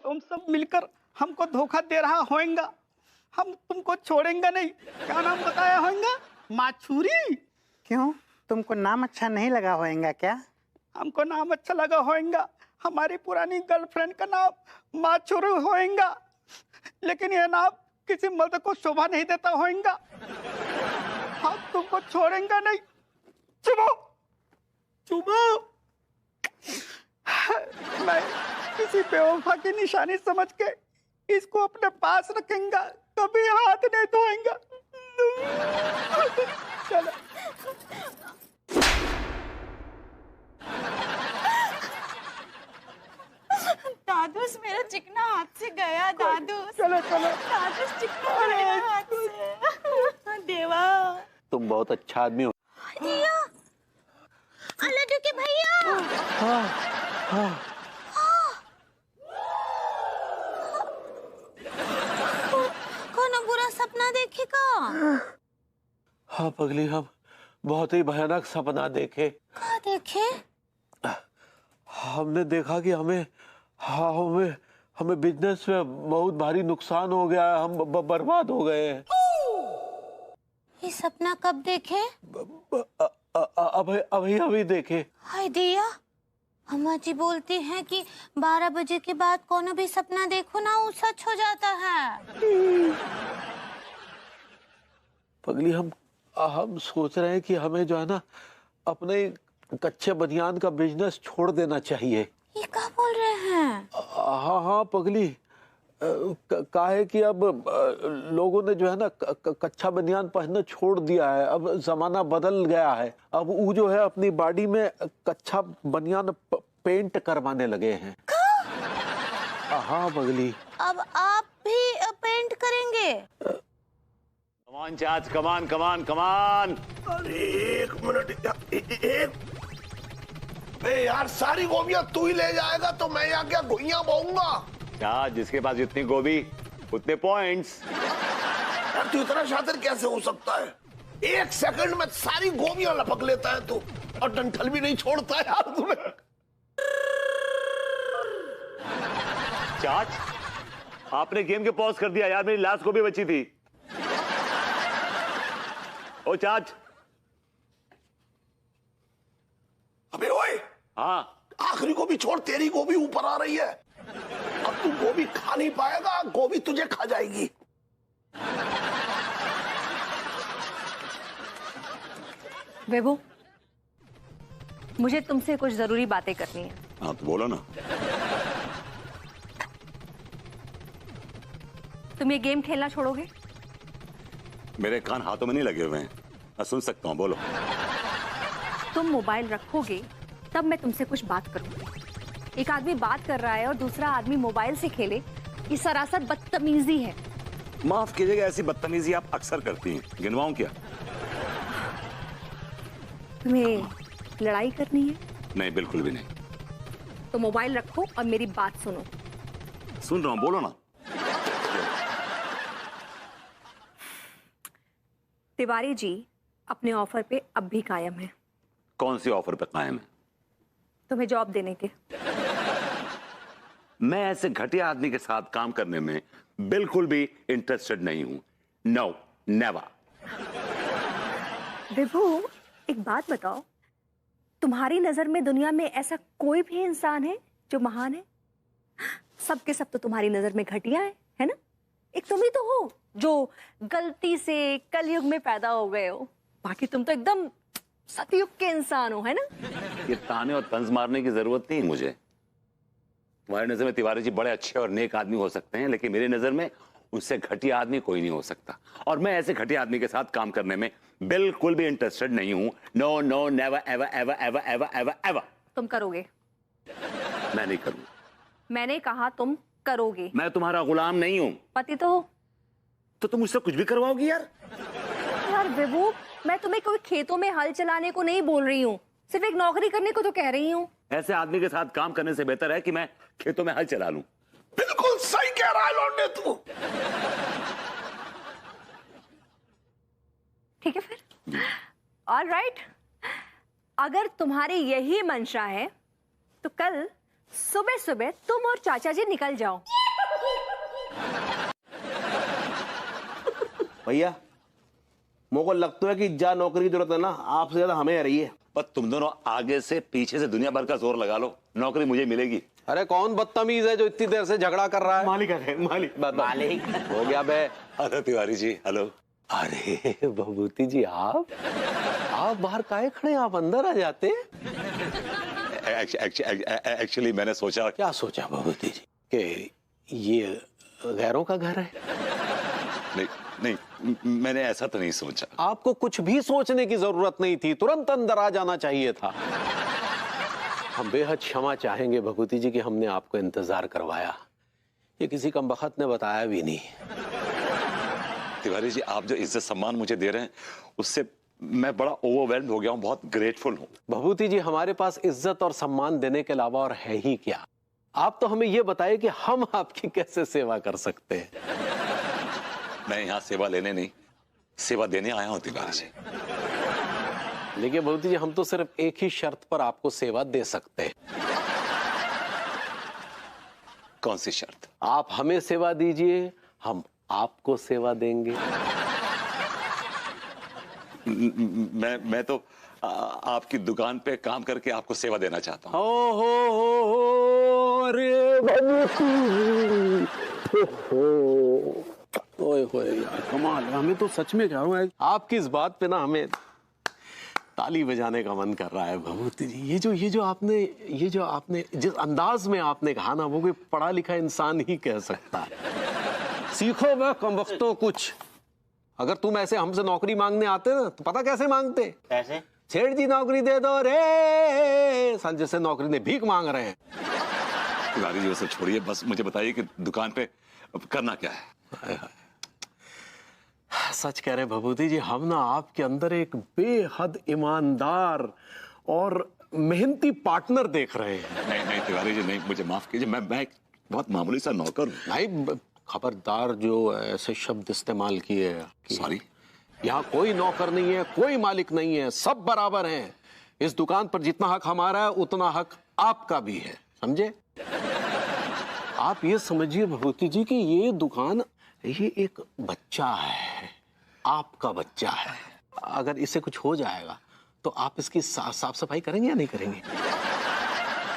तुम सब मिलकर हमको धोखा दे रहा होगा। हम तुमको छोड़ेंगे नहीं। क्या नाम बताया होगा? माछूरी। क्यों, तुमको नाम अच्छा नहीं लगा होगा क्या? हमको नाम अच्छा लगा होगा। हमारी पुरानी गर्लफ्रेंड का नाम माछूरी होगा, लेकिन यह नाम किसी मर्द को शोभा नहीं देता होगा। हम तुमको छोड़ेंगे नहीं। चुपो चुपो। मैं किसी बेवफा की निशानी समझ के इसको अपने पास रखेंगे, कभी हाथ नहीं धोएंगे। चलो दादूस, मेरा चिकना हाथ से गया। दादूस चलो चलो। दादूस, चिकना गया हाथ से। देवा, तुम बहुत अच्छा आदमी हो। लड्डू के भैया। हाँ पगली, हम बहुत ही भयानक सपना देखे। क्या देखे? हमने देखा कि हमें बिजनेस में बहुत भारी नुकसान हो गया है, हम बर्बाद हो गए हैं। ये सपना कब देखे? अभी देखे। हाय दिया, अम्मा जी बोलती हैं कि 12 बजे के बाद कोनो भी सपना देखो ना वो सच हो जाता है। पगली, हम सोच रहे हैं कि हमें जो है ना अपने कच्चे बनियान का बिजनेस छोड़ देना चाहिए। ये क्या बोल रहे हैं? हाँ पगली, काहे कि अब लोगों ने जो है ना कच्चा बनियान पहनना छोड़ दिया है। अब जमाना बदल गया है। अब वो जो है अपनी बॉडी में कच्चा बनियान पेंट करवाने लगे हैं। हाँ पगली। अब आप भी पेंट करेंगे? कमान चाच, कमान कमान कमान। अरे एक मिनट, यार सारी गोभियां तू ही ले जाएगा तो मैं यहाँ क्या घुइयां बोऊंगा? चाच, जिसके पास जितनी गोभी उतने पॉइंट्स। यार तू इतना शातिर कैसे हो सकता है? 1 सेकंड में सारी गोभियां लपक लेता है तू, और डंठल भी नहीं छोड़ता यार तुम्हें। चाच, आपने गेम के पॉज कर दिया यार, मेरी लास्ट गोभी बची थी। ओ चाच। अबे ओए, हाँ आखिरी गोभी छोड़, तेरी गोभी ऊपर आ रही है। अब तू गोभी खा नहीं पाएगा, गोभी तुझे खा जाएगी। बेबू, मुझे तुमसे कुछ जरूरी बातें करनी है। हाँ तो बोलो ना। तुम ये गेम खेलना छोड़ोगे? मेरे कान हाथों में नहीं लगे हुए हैं, मैं सुन सकता हूँ, बोलो। तुम मोबाइल रखोगे तब मैं तुमसे कुछ बात करूंगी। एक आदमी बात कर रहा है और दूसरा आदमी मोबाइल से खेले, ये सरासर बदतमीजी है। माफ कीजिएगा, ऐसी बदतमीजी आप अक्सर करती हैं। गिनवाऊं क्या? तुम्हें लड़ाई करनी है? नहीं, बिल्कुल भी नहीं। तो मोबाइल रखो और मेरी बात सुनो। सुन रहा हूं, बोलो ना। तिवारी जी अपने ऑफर पे अब भी कायम है। कौन सी ऑफर पे कायम है? तुम्हें जॉब देने के। मैं ऐसे घटिया आदमी के साथ काम करने में बिल्कुल भी इंटरेस्टेड नहीं हूं। No, never. विभू, एक बात बताओ, तुम्हारी नजर में दुनिया में ऐसा कोई भी इंसान है जो महान है? सब के सब तो तुम्हारी नजर में घटिया है ना? एक तुम ही तो हो जो गलती से कलयुग में पैदा हो गए हो। बाकी तुम तो एकदम सतयुग के इंसान हो, है ना? ये ताने और तंज मारने की जरूरत नहीं मुझे। तुम्हारी नजर में तिवारी जी बड़े अच्छे और नेक आदमी हो सकते हैं, लेकिन मेरी नजर में उनसे घटिया आदमी कोई नहीं हो सकता। और मैं ऐसे घटिया आदमी के साथ काम करने में बिल्कुल भी इंटरेस्टेड नहीं हूं। No no, never ever ever ever ever ever ever. तुम करोगे? मैं नहीं करूंगा। मैंने कहा तुम करोगे। मैं तुम्हारा गुलाम नहीं हूं। पति तो हो। तो तुम मुझसे कुछ भी करवाओगी यार? यार विभू, मैं तुम्हें कोई खेतों में हल चलाने को नहीं बोल रही हूँ, सिर्फ एक नौकरी करने को तो कह रही हूँ। ऐसे आदमी के साथ काम करने से बेहतर है कि मैं खेतों में हल चला लूं। बिल्कुल सही कह रहा है लौंडे तू। ठीक है फिर, ऑलराइट। अगर तुम्हारी यही मंशा है तो कल सुबह सुबह तुम और चाचा जी निकल जाओ। भैया, मुझको लगता है कि जा नौकरी की जरूरत है ना, आपसे ज्यादा हमें आ रही है। पर तुम दोनों आगे से पीछे से दुनिया भर का जोर लगा लो, नौकरी मुझे मिलेगी। अरे कौन बदतमीज है जो इतनी देर से झगड़ा कर रहा है? मालिक है, मालिक। मालिक हो गया बे। Hello Tiwari ji, hello. अरे भभूति जी, आप बाहर काहे खड़े, आप अंदर आ जाते। एक्चुअली मैंने सोचा। क्या सोचा भभूति जी? कि ये गैरों का घर है? नहीं, मैंने ऐसा तो नहीं सोचा। आपको कुछ भी सोचने की जरूरत नहीं थी, तुरंत अंदर आ जाना चाहिए था। हम बेहद क्षमा चाहेंगे भभूति जी कि हमने आपको इंतजार करवाया। ये किसी कमबख्त ने बताया भी नहीं। तिवारी जी, आप जो इज्जत सम्मान मुझे दे रहे हैं उससे मैं बड़ा ओवरवेल्म्ड हो गया हूँ, बहुत ग्रेटफुल हूँ। भभूति जी, हमारे पास इज्जत और सम्मान देने के अलावा और है ही क्या? आप तो हमें ये बताइए कि हम आपकी कैसे सेवा कर सकते हैं। मैं यहाँ सेवा लेने नहीं, सेवा देने आया हूं तिवारी जी। देखिए भगवती जी, हम तो सिर्फ एक ही शर्त पर आपको सेवा दे सकते हैं। कौन सी शर्त? आप हमें सेवा दीजिए, हम आपको सेवा देंगे। मैं तो आपकी दुकान पे काम करके आपको सेवा देना चाहता हूँ। हो अरे ओए होए यार, कमाल है। हमें तो सच में कह रहा हूँ, आपकी इस बात पे ना हमें ताली बजाने का मन कर रहा है भगवती जी। ये जो आपने जिस अंदाज में आपने कहा ना, वो कोई पढ़ा लिखा इंसान ही कह सकता है। सीखो वह कमबख्तों कुछ। अगर तुम ऐसे हमसे नौकरी मांगने आते ना तो पता कैसे मांगते? कैसे? सेठ जी नौकरी दे दो रे, संजय से नौकरी ने भीख मांग रहे हैं। तिवारी जी वो सब छोड़िए, बस मुझे बताइए कि दुकान पे करना क्या है। सच कह रहे हैं भभूति जी, हम ना आपके अंदर एक बेहद ईमानदार और मेहनती पार्टनर देख रहे हैं। नहीं तिवारी जी नहीं, मुझे माफ कीजिए, मैं एक बहुत मामूली सा नौकर हूँ। नहीं, खबरदार जो ऐसे शब्द इस्तेमाल किए। सॉरी। यहाँ कोई नौकर नहीं है, कोई मालिक नहीं है, सब बराबर हैं। इस दुकान पर जितना हक हमारा है उतना हक आपका भी है, समझे? आप ये समझिए भगवती जी कि ये दुकान, ये एक बच्चा है, आपका बच्चा है। अगर इससे कुछ हो जाएगा तो आप इसकी साफ सफाई करेंगे या नहीं करेंगे?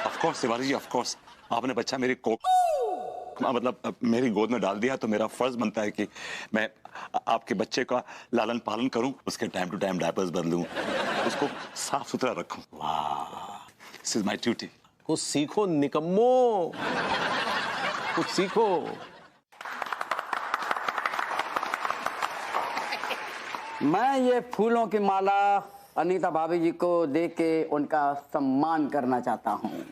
Of course Tiwari ji, of course. आपने बच्चा मेरी गोद में डाल दिया तो मेरा फर्ज बनता है कि मैं आपके बच्चे का लालन पालन करूं, उसके टाइम टू टाइम डायपर्स बदलूं, उसको साफ सुथरा रखूं। वाह, दिस इज माय ड्यूटी। कुछ सीखो निकम्मो, कुछ सीखो। मैं ये फूलों की माला अनीता भाभी जी को दे के उनका सम्मान करना चाहता हूँ।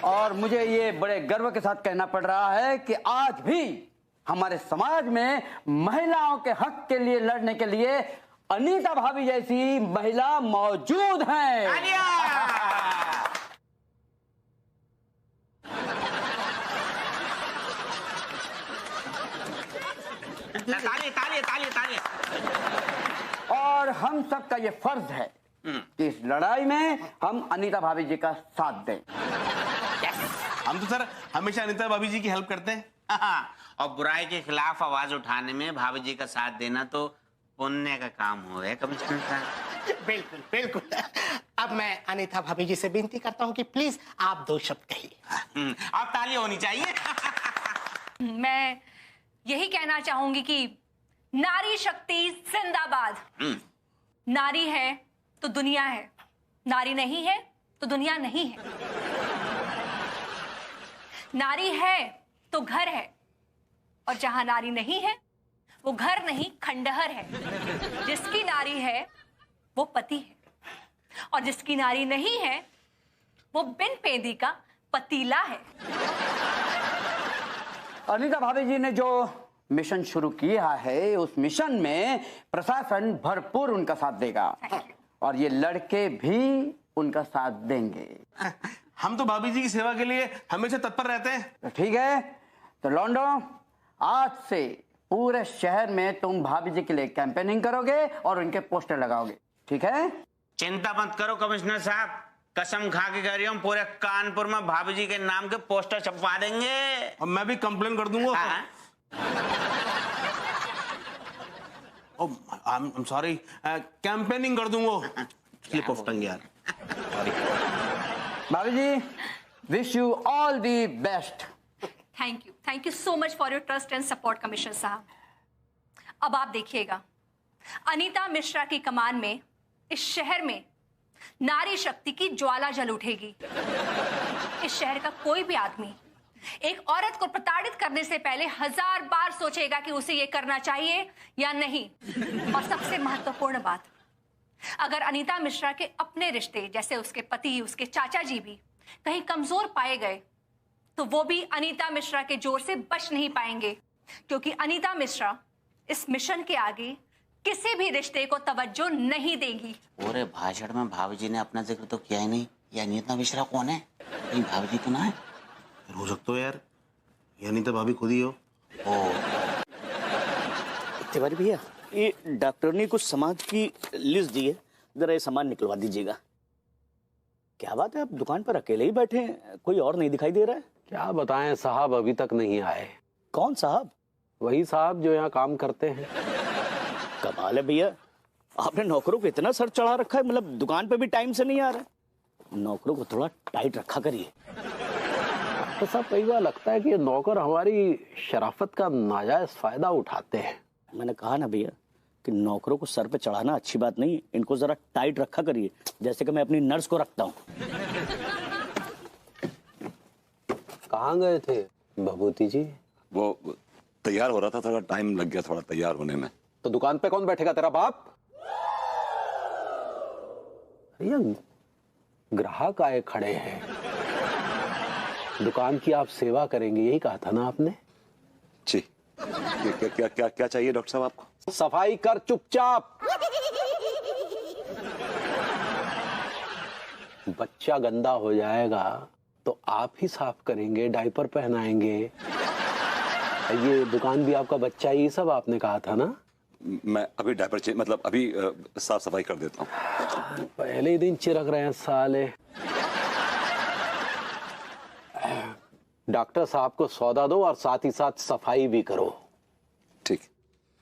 और मुझे ये बड़े गर्व के साथ कहना पड़ रहा है कि आज भी हमारे समाज में महिलाओं के हक के लिए लड़ने के लिए अनीता भाभी जैसी महिला मौजूद हैं। और हम सबका ये फर्ज है कि इस लड़ाई में हम अनीता भाभी जी का साथ दें। हम तो सर हमेशा अनीता भाभी जी की हेल्प करते हैं। और बुराई के खिलाफ आवाज उठाने में भाभी जी का साथ देना तो पुण्य का काम हो है कमिश्नर साहब। बिल्कुल बिल्कुल। अब मैं अनीता भाभी जी से विनती करता हूँ कि प्लीज आप दो शब्द कहिए। आप ताली होनी चाहिए। मैं यही कहना चाहूंगी कि नारी शक्ति जिंदाबाद। नारी है तो दुनिया है, नारी नहीं है तो दुनिया नहीं है। नारी है तो घर है, और जहां नारी नहीं है वो घर नहीं खंडहर है। जिसकी नारी है वो पति है, और जिसकी नारी नहीं है वो बिन पेंदी का पतीला है। अनीता भाभी जी ने जो मिशन शुरू किया है उस मिशन में प्रशासन भरपूर उनका साथ देगा, और ये लड़के भी उनका साथ देंगे। हम तो भाभी जी की सेवा के लिए हमेशा तत्पर रहते हैं। ठीक है, तो लॉन्डो आज से पूरे शहर में तुम भाभी जी के लिए कैंपेनिंग करोगे और उनके पोस्टर लगाओगे, ठीक है? चिंता मत करो कमिश्नर साहब, कसम खा के कह रही हूँ पूरे कानपुर में भाभी जी के नाम के पोस्टर छपवा देंगे। और मैं भी कंप्लेन कर दूंगा। I'm sorry, कैंपेनिंग कर दूंगा। स्लिप ऑफ टंग यार। भाभी जी, wish you all the best. Thank you so much for your trust and support commissioner साहब। अब आप देखिएगा, अनीता मिश्रा की कमान में इस शहर में नारी शक्ति की ज्वाला जल उठेगी। इस शहर का कोई भी आदमी एक औरत को प्रताड़ित करने से पहले 1000 बार सोचेगा कि उसे ये करना चाहिए या नहीं। और सबसे महत्वपूर्ण बात, अगर अनीता मिश्रा के अपने रिश्ते जैसे उसके पति, उसके चाचा जी भी कहीं कमजोर पाए गए तो वो भी अनीता मिश्रा के जोर से बच नहीं पाएंगे, क्योंकि अनीता मिश्रा इस मिशन के आगे किसी भी रिश्ते को तवज्जो नहीं देगी। पूरे भाषण में भाभी जी ने अपना जिक्र तो किया ही नहीं, ये अनीता मिश्रा कौन है? ये भाभी जी तो ना है? फिर हो सकता है यार, ये अनीता भाभी खुद ही हो। तिवारी भैया, ये डॉक्टर ने कुछ समाज की लिस्ट दी है, जरा ये सामान निकलवा दीजिएगा। क्या बात है, आप दुकान पर अकेले ही बैठे हैं, कोई और नहीं दिखाई दे रहा है? क्या बताएं साहब, अभी तक नहीं आए। कौन साहब? वही साहब जो यहाँ काम करते हैं। कमाल है भैया, आपने नौकरों को इतना सर चढ़ा रखा है, मतलब दुकान पे भी टाइम से नहीं आ रहा है। नौकरों को थोड़ा टाइट रखा करिए। तो साहब कई बार लगता है कि ये नौकर हमारी शराफत का नाजायज फायदा उठाते हैं। मैंने कहा ना भैया कि नौकरों को सर पे चढ़ाना अच्छी बात नहीं, इनको जरा टाइट रखा करिए, जैसे कि मैं अपनी नर्स को रखता हूँ। कहाँ गए थे भभूति जी? वो तैयार हो रहा था, थोड़ा टाइम लग गया थोड़ा तैयार होने में। तो दुकान पे कौन बैठेगा, तेरा बाप? भैया ग्राहक आए खड़े हैं, दुकान की आप सेवा करेंगे, यही कहा था ना आपने? जी। क्या क्या क्या क्या चाहिए डॉक्टर साहब आपको? सफाई कर चुपचाप। बच्चा गंदा हो जाएगा तो आप ही साफ करेंगे, डायपर पहनाएंगे। ये दुकान भी आपका बच्चा, ये सब आपने कहा था ना? मैं अभी डायपर चेंज, मतलब अभी साफ सफाई कर देता हूँ। पहले ही दिन चिरक रहे हैं साले। डॉक्टर साहब को सौदा दो और साथ ही साथ सफाई भी करो। ठीक।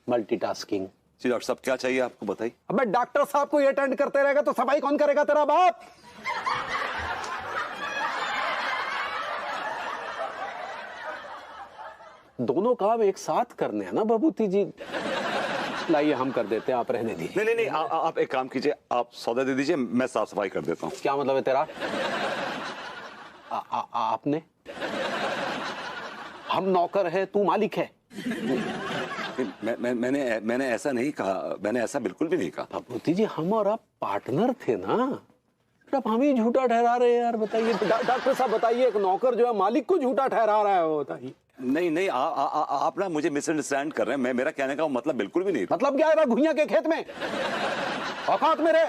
मल्टीटास्किंग। जी डॉक्टर साहब, क्या चाहिए आपको बताइए। अबे डॉक्टर साहब को ये अटेंड करते रहेगा तो सफाई कौन करेगा, तेरा बाप? दोनों काम एक साथ करने हैं ना भभूति जी। लाइए हम कर देते हैं, आप रहने दीजिए। नहीं, आप एक काम कीजिए, आप सौदा दे दीजिए, मैं साफ सफाई कर देता हूँ। क्या मतलब है तेरा? आपने, हम नौकर है, तू मालिक है। मैंने ऐसा नहीं कहा, मैंने ऐसा बिल्कुल भी नहीं कहा। भभूति जी हम और आप पार्टनर थे ना, अब हम ही झूठा ठहरा रहे हैं यार। बताइए डॉक्टर साहब, बताइए एक नौकर जो है मालिक को झूठा ठहरा रहा है, वो बताइए। नहीं, आप ना मुझे मिसअंडरस्टैंड कर रहे हैं। मेरा कहने का मतलब बिल्कुल भी नहीं था। मतलब क्या है? घुइयां के खेत में औकात में रहे,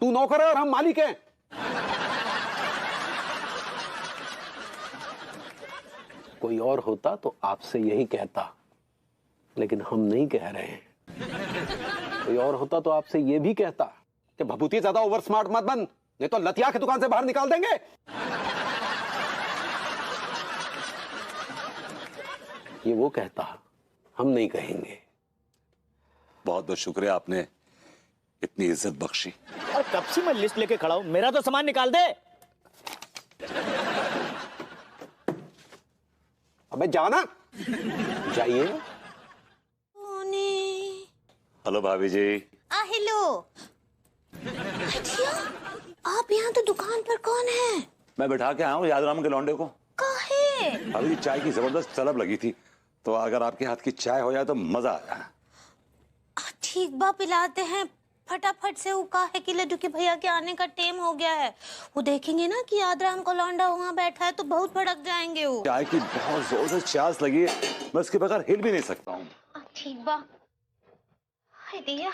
तू नौकर है और हम मालिक हैं। कोई और होता तो आपसे यही कहता, लेकिन हम नहीं कह रहे हैं। कोई और होता तो आपसे यह भी कहता कि भभूति ज्यादा ओवर स्मार्ट मत बन, नहीं तो लतिया की दुकान से बाहर निकाल देंगे। ये वो कहता, हम नहीं कहेंगे। बहुत बहुत शुक्रिया, आपने इतनी इज्जत बख्शी। और कब से मैं लिस्ट लेके खड़ा हूं, मेरा तो सामान निकाल दे। अबे जाना, जाइए। हेलो भाभी जी। हेलो। आप यहाँ तो दुकान पर कौन है? मैं बैठा के आया हूँ यादराम के लौंडे को। काहे? भाभी जी चाय की जबरदस्त तलब लगी थी, तो अगर आपके हाथ की चाय हो जाए तो मजा आ जाए। ठीक बा, पिलाते हैं फटाफट से। वो काहे कि लड्डू के भैया के आने का टाइम हो गया है। वो देखेंगे ना कि यादराम का लौंडा वहाँ बैठा है तो बहुत भड़क जाएंगे वो। चाय की बहुत जोर से प्यास लगी है, मैं उसके बगैर हिल भी नहीं सकता हूँ। ठीक बा। हाय दिया।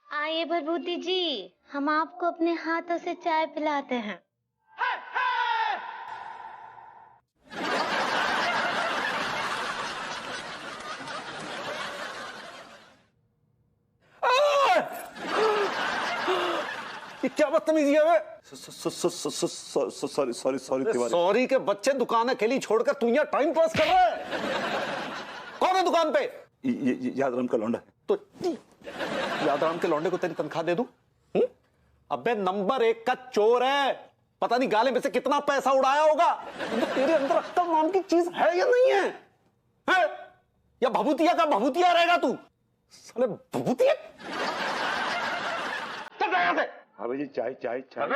आइए भभूति जी, हम आपको अपने हाथों से चाय पिलाते हैं। क्या बदतमीजी है वे? Sorry sorry sorry Tiwari. Sorry के बच्चे दुकान अकेली छोड़कर तू यहाँ टाइम पास कर रहा है। कौन है दुकान पे? यादराम का लौंडा है। तो यादराम के लौंडे को तेरी तनख्वाह दे दूं? अबे नंबर 1 का चोर है, पता नहीं गाले में से कितना पैसा उड़ाया होगा। तो तेरे अंदर अक्ल नाम की चीज है या नहीं है? है? या भभूतिया का भभूतिया रहेगा तू? साले भभूतिया। चल यहां से। हाँ जी, चाय चाय चाय।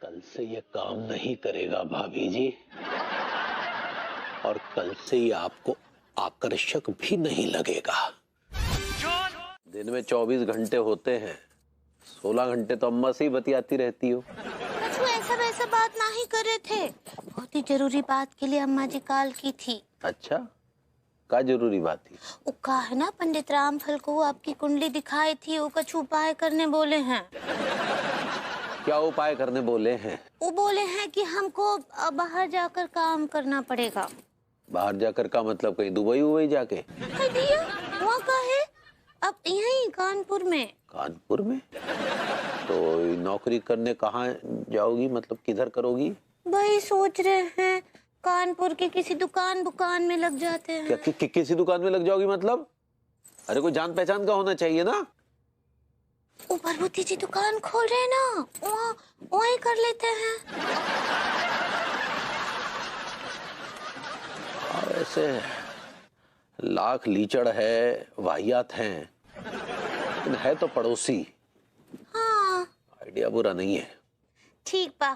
कल से ये काम नहीं करेगा भाभी जी, और कल से ये आपको आकर्षक भी नहीं लगेगा। दिन में 24 घंटे होते हैं, 16 घंटे तो अम्मा से ही बतियाती रहती हो। बस वो ऐसा वैसा बात ना ही कर रहे थे, बहुत ही जरूरी बात के लिए अम्मा जी कॉल की थी। अच्छा, क्या जरूरी बात थी? वो कहा है ना, पंडित रामफल को आपकी कुंडली दिखाई थी, वो कुछ उपाय करने बोले हैं। क्या उपाय करने बोले हैं? वो बोले हैं कि हमको बाहर जाकर काम करना पड़ेगा। बाहर जाकर का मतलब कहीं दुबई उबई जाके? वहाँ का है, अब यहीं कानपुर में। कानपुर में? तो नौकरी करने कहाँ जाओगी, मतलब किधर करोगी? भाई सोच रहे हैं कानपुर के किसी दुकान में लग जाते हैं। क्या किसी दुकान में लग जाओगी मतलब? अरे कोई जान पहचान का होना चाहिए ना। वो भरभूति जी दुकान खोल रहे हैं ना, वहीं कर लेते हैं। ऐसे लाख लीचड़ है, वाहियात हैं, लेकिन है तो पड़ोसी। हाँ आइडिया बुरा नहीं है। ठीक बा,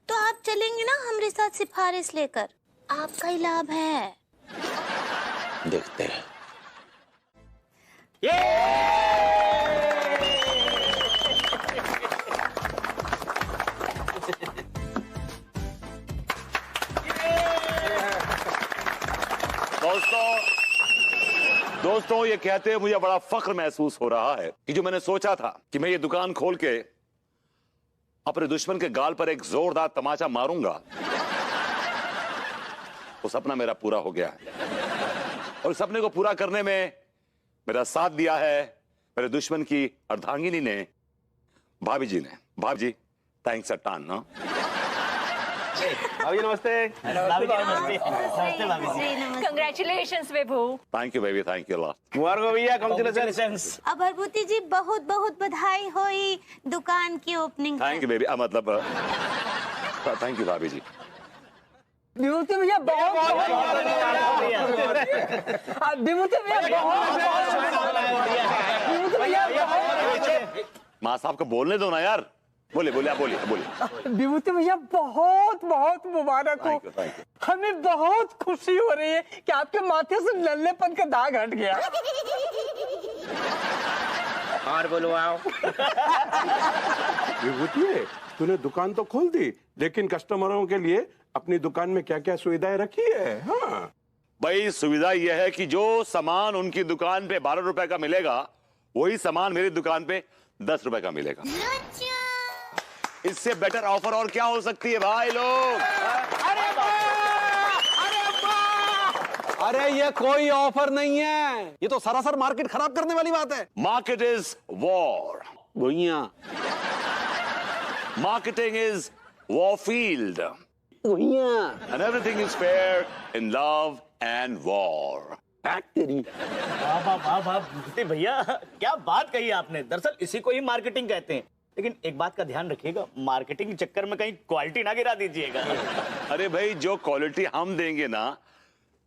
तो आप चलेंगे ना हमारे साथ सिफारिश लेकर? आपका ही लाभ है। देखते हैं। दोस्तों ये कहते हैं मुझे बड़ा फख्र महसूस हो रहा है कि जो मैंने सोचा था कि मैं ये दुकान खोल के अपने दुश्मन के गाल पर एक जोरदार तमाचा मारूंगा, वो सपना मेरा पूरा हो गया है। और सपने को पूरा करने में मेरा साथ दिया है मेरे दुश्मन की अर्धांगिनी ने, भाभी जी ने। भाभी जी थैंक्स अ टन। ना भाभी नमस्ते। Congratulations Vibhu. Thank you baby, thank you lot. मुबारक हो भैया, कांग्रेचुलेशंस। अब भरभूति जी बहुत बहुत बधाई होई दुकान की ओपनिंग। थैंक यू बेबी, मतलब थैंक यू भाभी जी। विभूति भैया बहुत माँ साहब को बोलने दो ना यार। बोले बोले आप बोलिए बोलिए। विभूति भैया बहुत बहुत मुबारक हो। हमें बहुत खुशी हो रही है कि आपके माथे से लल्लेपन का दाग हट गया। और बोलो आओ। विभूति तूने दुकान तो खोल दी, लेकिन कस्टमरों के लिए अपनी दुकान में क्या क्या सुविधाएं रखी है? हाँ भाई सुविधा यह है कि जो सामान उनकी दुकान पे 12 रुपए का मिलेगा, वही सामान मेरी दुकान पे 10 रुपए का मिलेगा। इससे बेटर ऑफर और क्या हो सकती है भाई लोग? अरे ये कोई ऑफर नहीं है, ये तो सरासर मार्केट खराब करने वाली बात है। मार्केट इज वॉर भैया, marketing is warfield and everything is fair in love and war. वाह वाह वाह वाह भैया, क्या बात कही आपने। दरअसल इसी को ही मार्केटिंग कहते हैं। लेकिन एक बात का ध्यान रखिएगा, मार्केटिंग के चक्कर में कहीं क्वालिटी ना गिरा दीजिएगा। अरे भाई, जो क्वालिटी हम देंगे ना,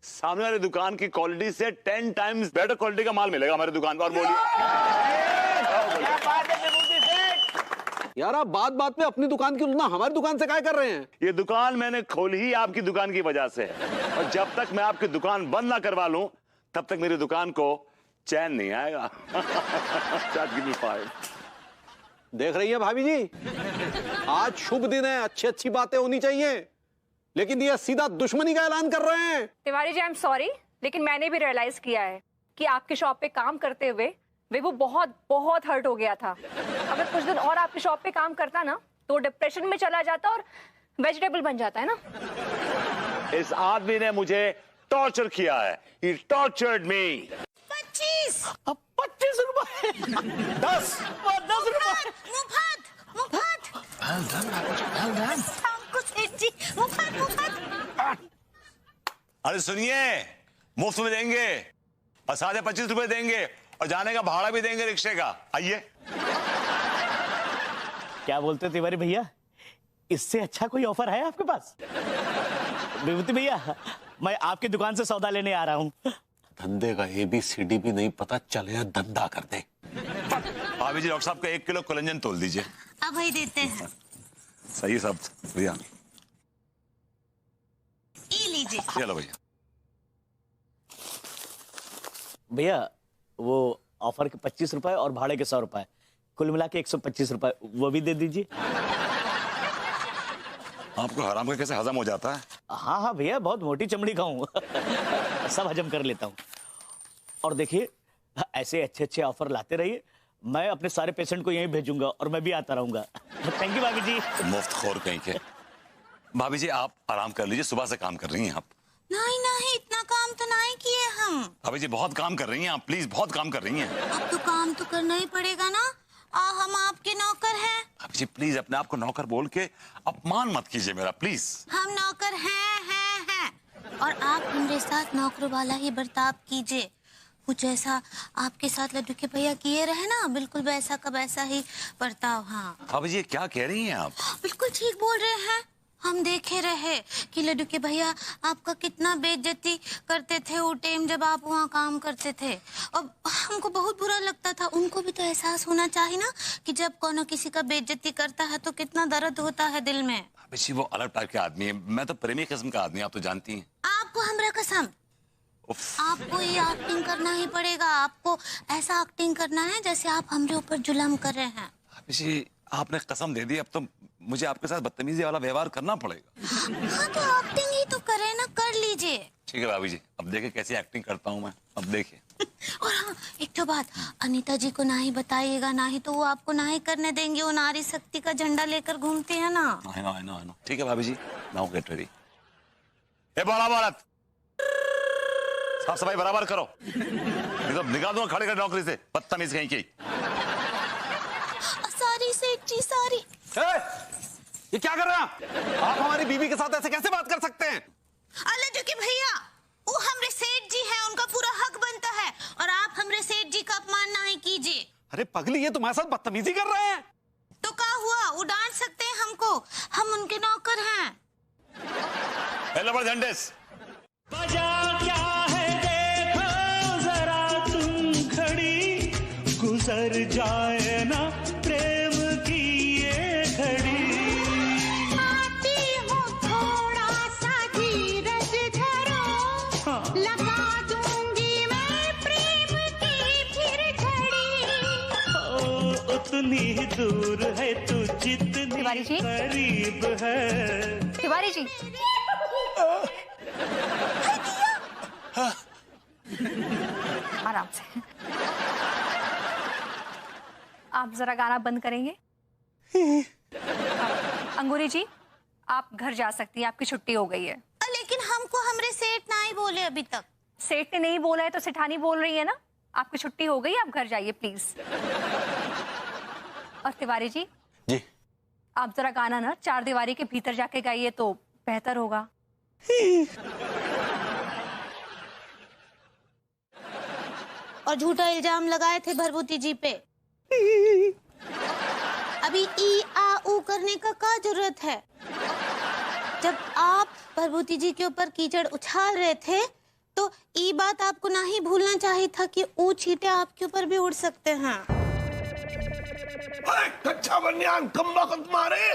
सामने वाली दुकान की क्वालिटी से 10 टाइम्स बेटर क्वालिटी का माल मिलेगा हमारी दुकान पर। और बोलिए क्या बात है विभूति सेठ? यार आप बात बात में अपनी दुकान की तुलना हमारी दुकान से क्या कर रहे हैं? ये दुकान मैंने खोली ही आपकी दुकान की वजह से है, और जब तक मैं आपकी दुकान बंद ना करवा लूं तब तक मेरी दुकान को चैन नहीं आएगा। Give me 5. देख रही है भाभी जी, आज शुभ दिन है, अच्छी अच्छी बातें होनी चाहिए, लेकिन ये सीधा दुश्मनी का ऐलान कर रहे हैं। Tiwari ji, I am sorry, लेकिन मैंने भी रियलाइज किया है कि आपके शॉप पे काम करते हुए वो बहुत बहुत हर्ट हो गया था। अगर कुछ दिन और आपकी शॉप पे काम करता ना तो डिप्रेशन में चला जाता और वेजिटेबल बन जाता है ना। इस आदमी ने मुझे टॉर्चर किया है। He tortured me. 25 रुपए 10 रुपए मुफत हमको सेठ जी मुफत। अरे सुनिए, मुफ्त में देंगे और साढ़े 25 रुपए देंगे और जाने का भाड़ा भी देंगे रिक्शे का। आइए। क्या बोलते तिवारी भैया, इससे अच्छा कोई ऑफर है आपके पास? विभूति भैया, मैं आपकी दुकान से सौदा लेने आ रहा हूँ। धंधे का ABCD भी नहीं पता चले, धंधा कर दे। भाभी जी, डॉक्टर साहब का 1 किलो कोलेजन तोल दीजिए। अब वही देते हैं। सही सब भैया, ये लीजिए। चलो भैया। भैया, वो ऑफर के 25 रुपए और भाड़े के 100 रुपए, कुल मिला के 125 रुपए, वो भी दे दीजिए। आपको हराम का कैसे हजम हो जाता है? हाँ हाँ भैया, बहुत मोटी चमड़ी का हूँ। सब हजम कर लेता हूँ। और देखिए, ऐसे अच्छे अच्छे ऑफर लाते रहिए, मैं अपने सारे पेशेंट को यहीं भेजूंगा और मैं भी आता रहूंगा। थैंक यू भाभी जी। मुफ्त खोर कहीं के। भाभी जी, आप आराम कर लीजिए, सुबह से काम कर रही हैं आप। नहीं नहीं, इतना काम तो नहीं किए हम। भाभी जी, बहुत काम कर रही हैं आप, प्लीज, बहुत काम कर रही हैं। अब तो काम तो करना ही पड़ेगा ना, हम आपके नौकर हैं। भाभी जी, प्लीज अपने आप को नौकर बोल के अपमान मत कीजिए मेरा, प्लीज। हम नौकर हैं और आप हमारे साथ नौकर वाला ही बर्ताव कीजिए। कुछ ऐसा आपके साथ लड्डू के भैया किए रहे ना, बिल्कुल वैसा का वैसा ही बर्ताव। हाँ भाभी जी, क्या कह रही हैं आप? बिल्कुल ठीक बोल रहे हैं। हम देखे रहे कि लड्डू के भैया आपका कितना बेइज्जती करते थे वो टाइम जब आप वहाँ काम करते थे, और हमको बहुत बुरा लगता था। उनको भी तो एहसास होना चाहिए ना कि जब कोनो किसी का बेइज्जती करता है तो कितना दर्द होता है दिल में। भाभी जी, वो अलग टाइप के आदमी है, मैं तो प्रेमी किस्म का आदमी, आप तो जानती हैं। आपको हमरा कसम, आपको ये एक्टिंग करना ही पड़ेगा। आपको ऐसा एक्टिंग करना है जैसे आप हमरे ऊपर जुल्म कर रहे हैं। भाभी जी, आपने कसम दे दी, अब तो मुझे आपके साथ बदतमीजी वाला व्यवहार करना पड़ेगा। हाँ तो एक्टिंग ही तो करे ना, कर लीजिए। ठीक है भाभी जी, अब देखिए कैसी एक्टिंग करता हूँ मैं, अब देखिए। और हाँ, एक तो बात, अनीता जी को ना ही बताइएगा, ना ही तो वो आपको ना ही करने देंगे। वो नारी शक्ति का झंडा लेकर घूमते हैं ना। I know। ठीक है भाभी जी, नाउ गेट रेडी। ए बड़ा भारत, साफ सफाई बराबर करो, नहीं तो निकाल दूंगा खड़े खड़े नौकरी से, बदतमीज कहीं की। सॉरी सेठ जी, सॉरी। ये क्या कर रहे हैं आप? हमारी बीवी के साथ ऐसे कैसे बात कर सकते हैं? लड्डू के भैया, वो हमरे सेठ जी हैं, उनका पूरा हक बनता है, और आप हमरे सेठ जी का अपमान नहीं कीजिए। अरे पगली, ये तुम्हारे साथ बदतमीजी कर रहे हैं। तो क्या हुआ, वो डांट सकते हैं हमको, हम उनके नौकर हैं। झंडेस क्या है देखो जरा तुम खड़ी, गुजर जाए ना प्रेम की ये घड़ी। आती हूँ थोड़ा सा धीरज धरो, लगा दूंगी मैं प्रेम की फिर घड़ी। ओ उतनी ही दूर है तू जितनी करीब है। तिवारी जी, आराम से। आप जरा गाना बंद करेंगे? अंगूरी जी, आप घर जा सकती हैं, आपकी छुट्टी हो गई है। लेकिन हमको हमरे सेठ ना ही बोले अभी तक। सेठ ने नहीं बोला है तो सेठानी बोल रही है ना। आपकी छुट्टी हो गई, आप घर जाइए प्लीज। और तिवारी जी आप जरा गाना ना 4 दीवारी के भीतर जाके गाइए तो बेहतर होगा। और झूठा इल्जाम लगाए थे भरभूति जी पे। अभी ई आ ऊ करने का क्या जरूरत है? जब आप प्रभुति जी के ऊपर कीचड़ उछाल रहे थे तो ई बात आपको ना ही भूलना चाहिए था कि ऊ चींटे आपके ऊपर भी उड़ सकते हैं। अरे कच्चा बनियान कमबख्त मारे,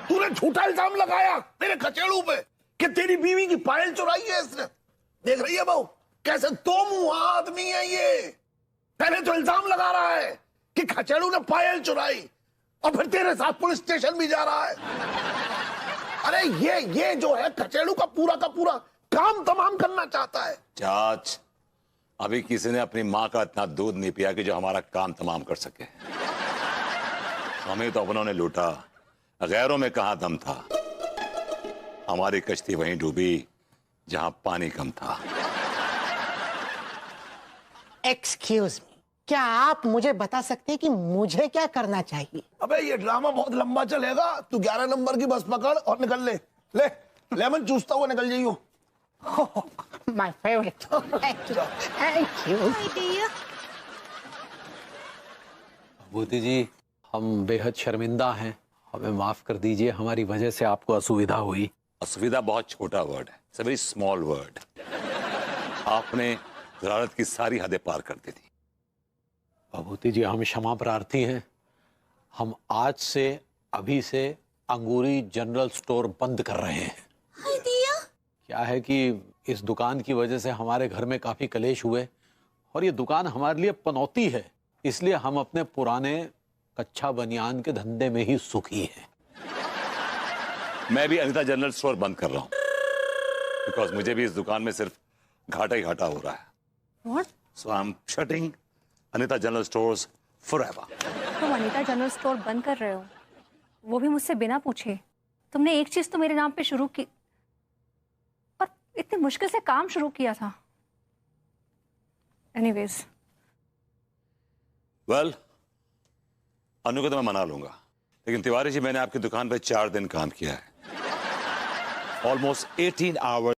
तूने झूठा इल्जाम लगाया मेरे खचेड़ू पे कि तेरी बीवी की पायल चुराई है इसने। देख रही है बहू कैसे दो मुंह आदमी है ये। पहले तो इल्जाम लगा रहा है कि खचेड़ू ने पायल चुराई और फिर तेरे साथ पुलिस स्टेशन भी जा रहा है। अरे ये जो है खचेड़ू का पूरा काम तमाम करना चाहता है। चाच, अभी किसी ने अपनी माँ का इतना दूध नहीं पिया कि जो हमारा काम तमाम कर सके। हमें तो अपनों ने लूटा, गैरों में कहां दम था। हमारी कश्ती वहीं डूबी जहां पानी कम था। एक्सक्यूज मी, क्या आप मुझे बता सकते हैं कि मुझे क्या करना चाहिए? अबे ये ड्रामा बहुत लंबा चलेगा। तू 11 नंबर की बस पकड़ और निकल ले लेमन चूसता हुआ निकल जाइयो। My favourite. Thank you. Bhuti ji, हम बेहद शर्मिंदा हैं, हमें माफ कर दीजिए, हमारी वजह से आपको असुविधा हुई। असुविधा बहुत छोटा वर्ड है, it's a very small word. आपने शरारत की सारी हदें पार कर दी थी। भभूति जी, हम क्षमा प्रार्थी हैं। हम आज से अभी से अंगूरी जनरल स्टोर बंद कर रहे हैं। क्या है कि इस दुकान की वजह से हमारे घर में काफी कलेश हुए और ये दुकान हमारे लिए पनौती है, इसलिए हम अपने पुराने कच्चा बनियान के धंधे में ही सुखी हैं। मैं भी अनीता जनरल स्टोर बंद कर रहा हूं, बिकॉज मुझे भी इस दुकान में सिर्फ घाटा ही घाटा हो रहा है। What? So I'm shutting Anita general stores forever. तुम अनीता जनरल स्टोर बंद कर रहे हो, वो भी मुझसे बिना पूछे। तुमने एक चीज तो मेरे नाम पे शुरू की और इतनी मुश्किल से काम शुरू किया था। एनीवेज, वेल, अनु को तो मैं मना लूंगा, लेकिन तिवारी जी, मैंने आपकी दुकान पर 4 दिन काम किया है, ऑलमोस्ट 18 आवर्स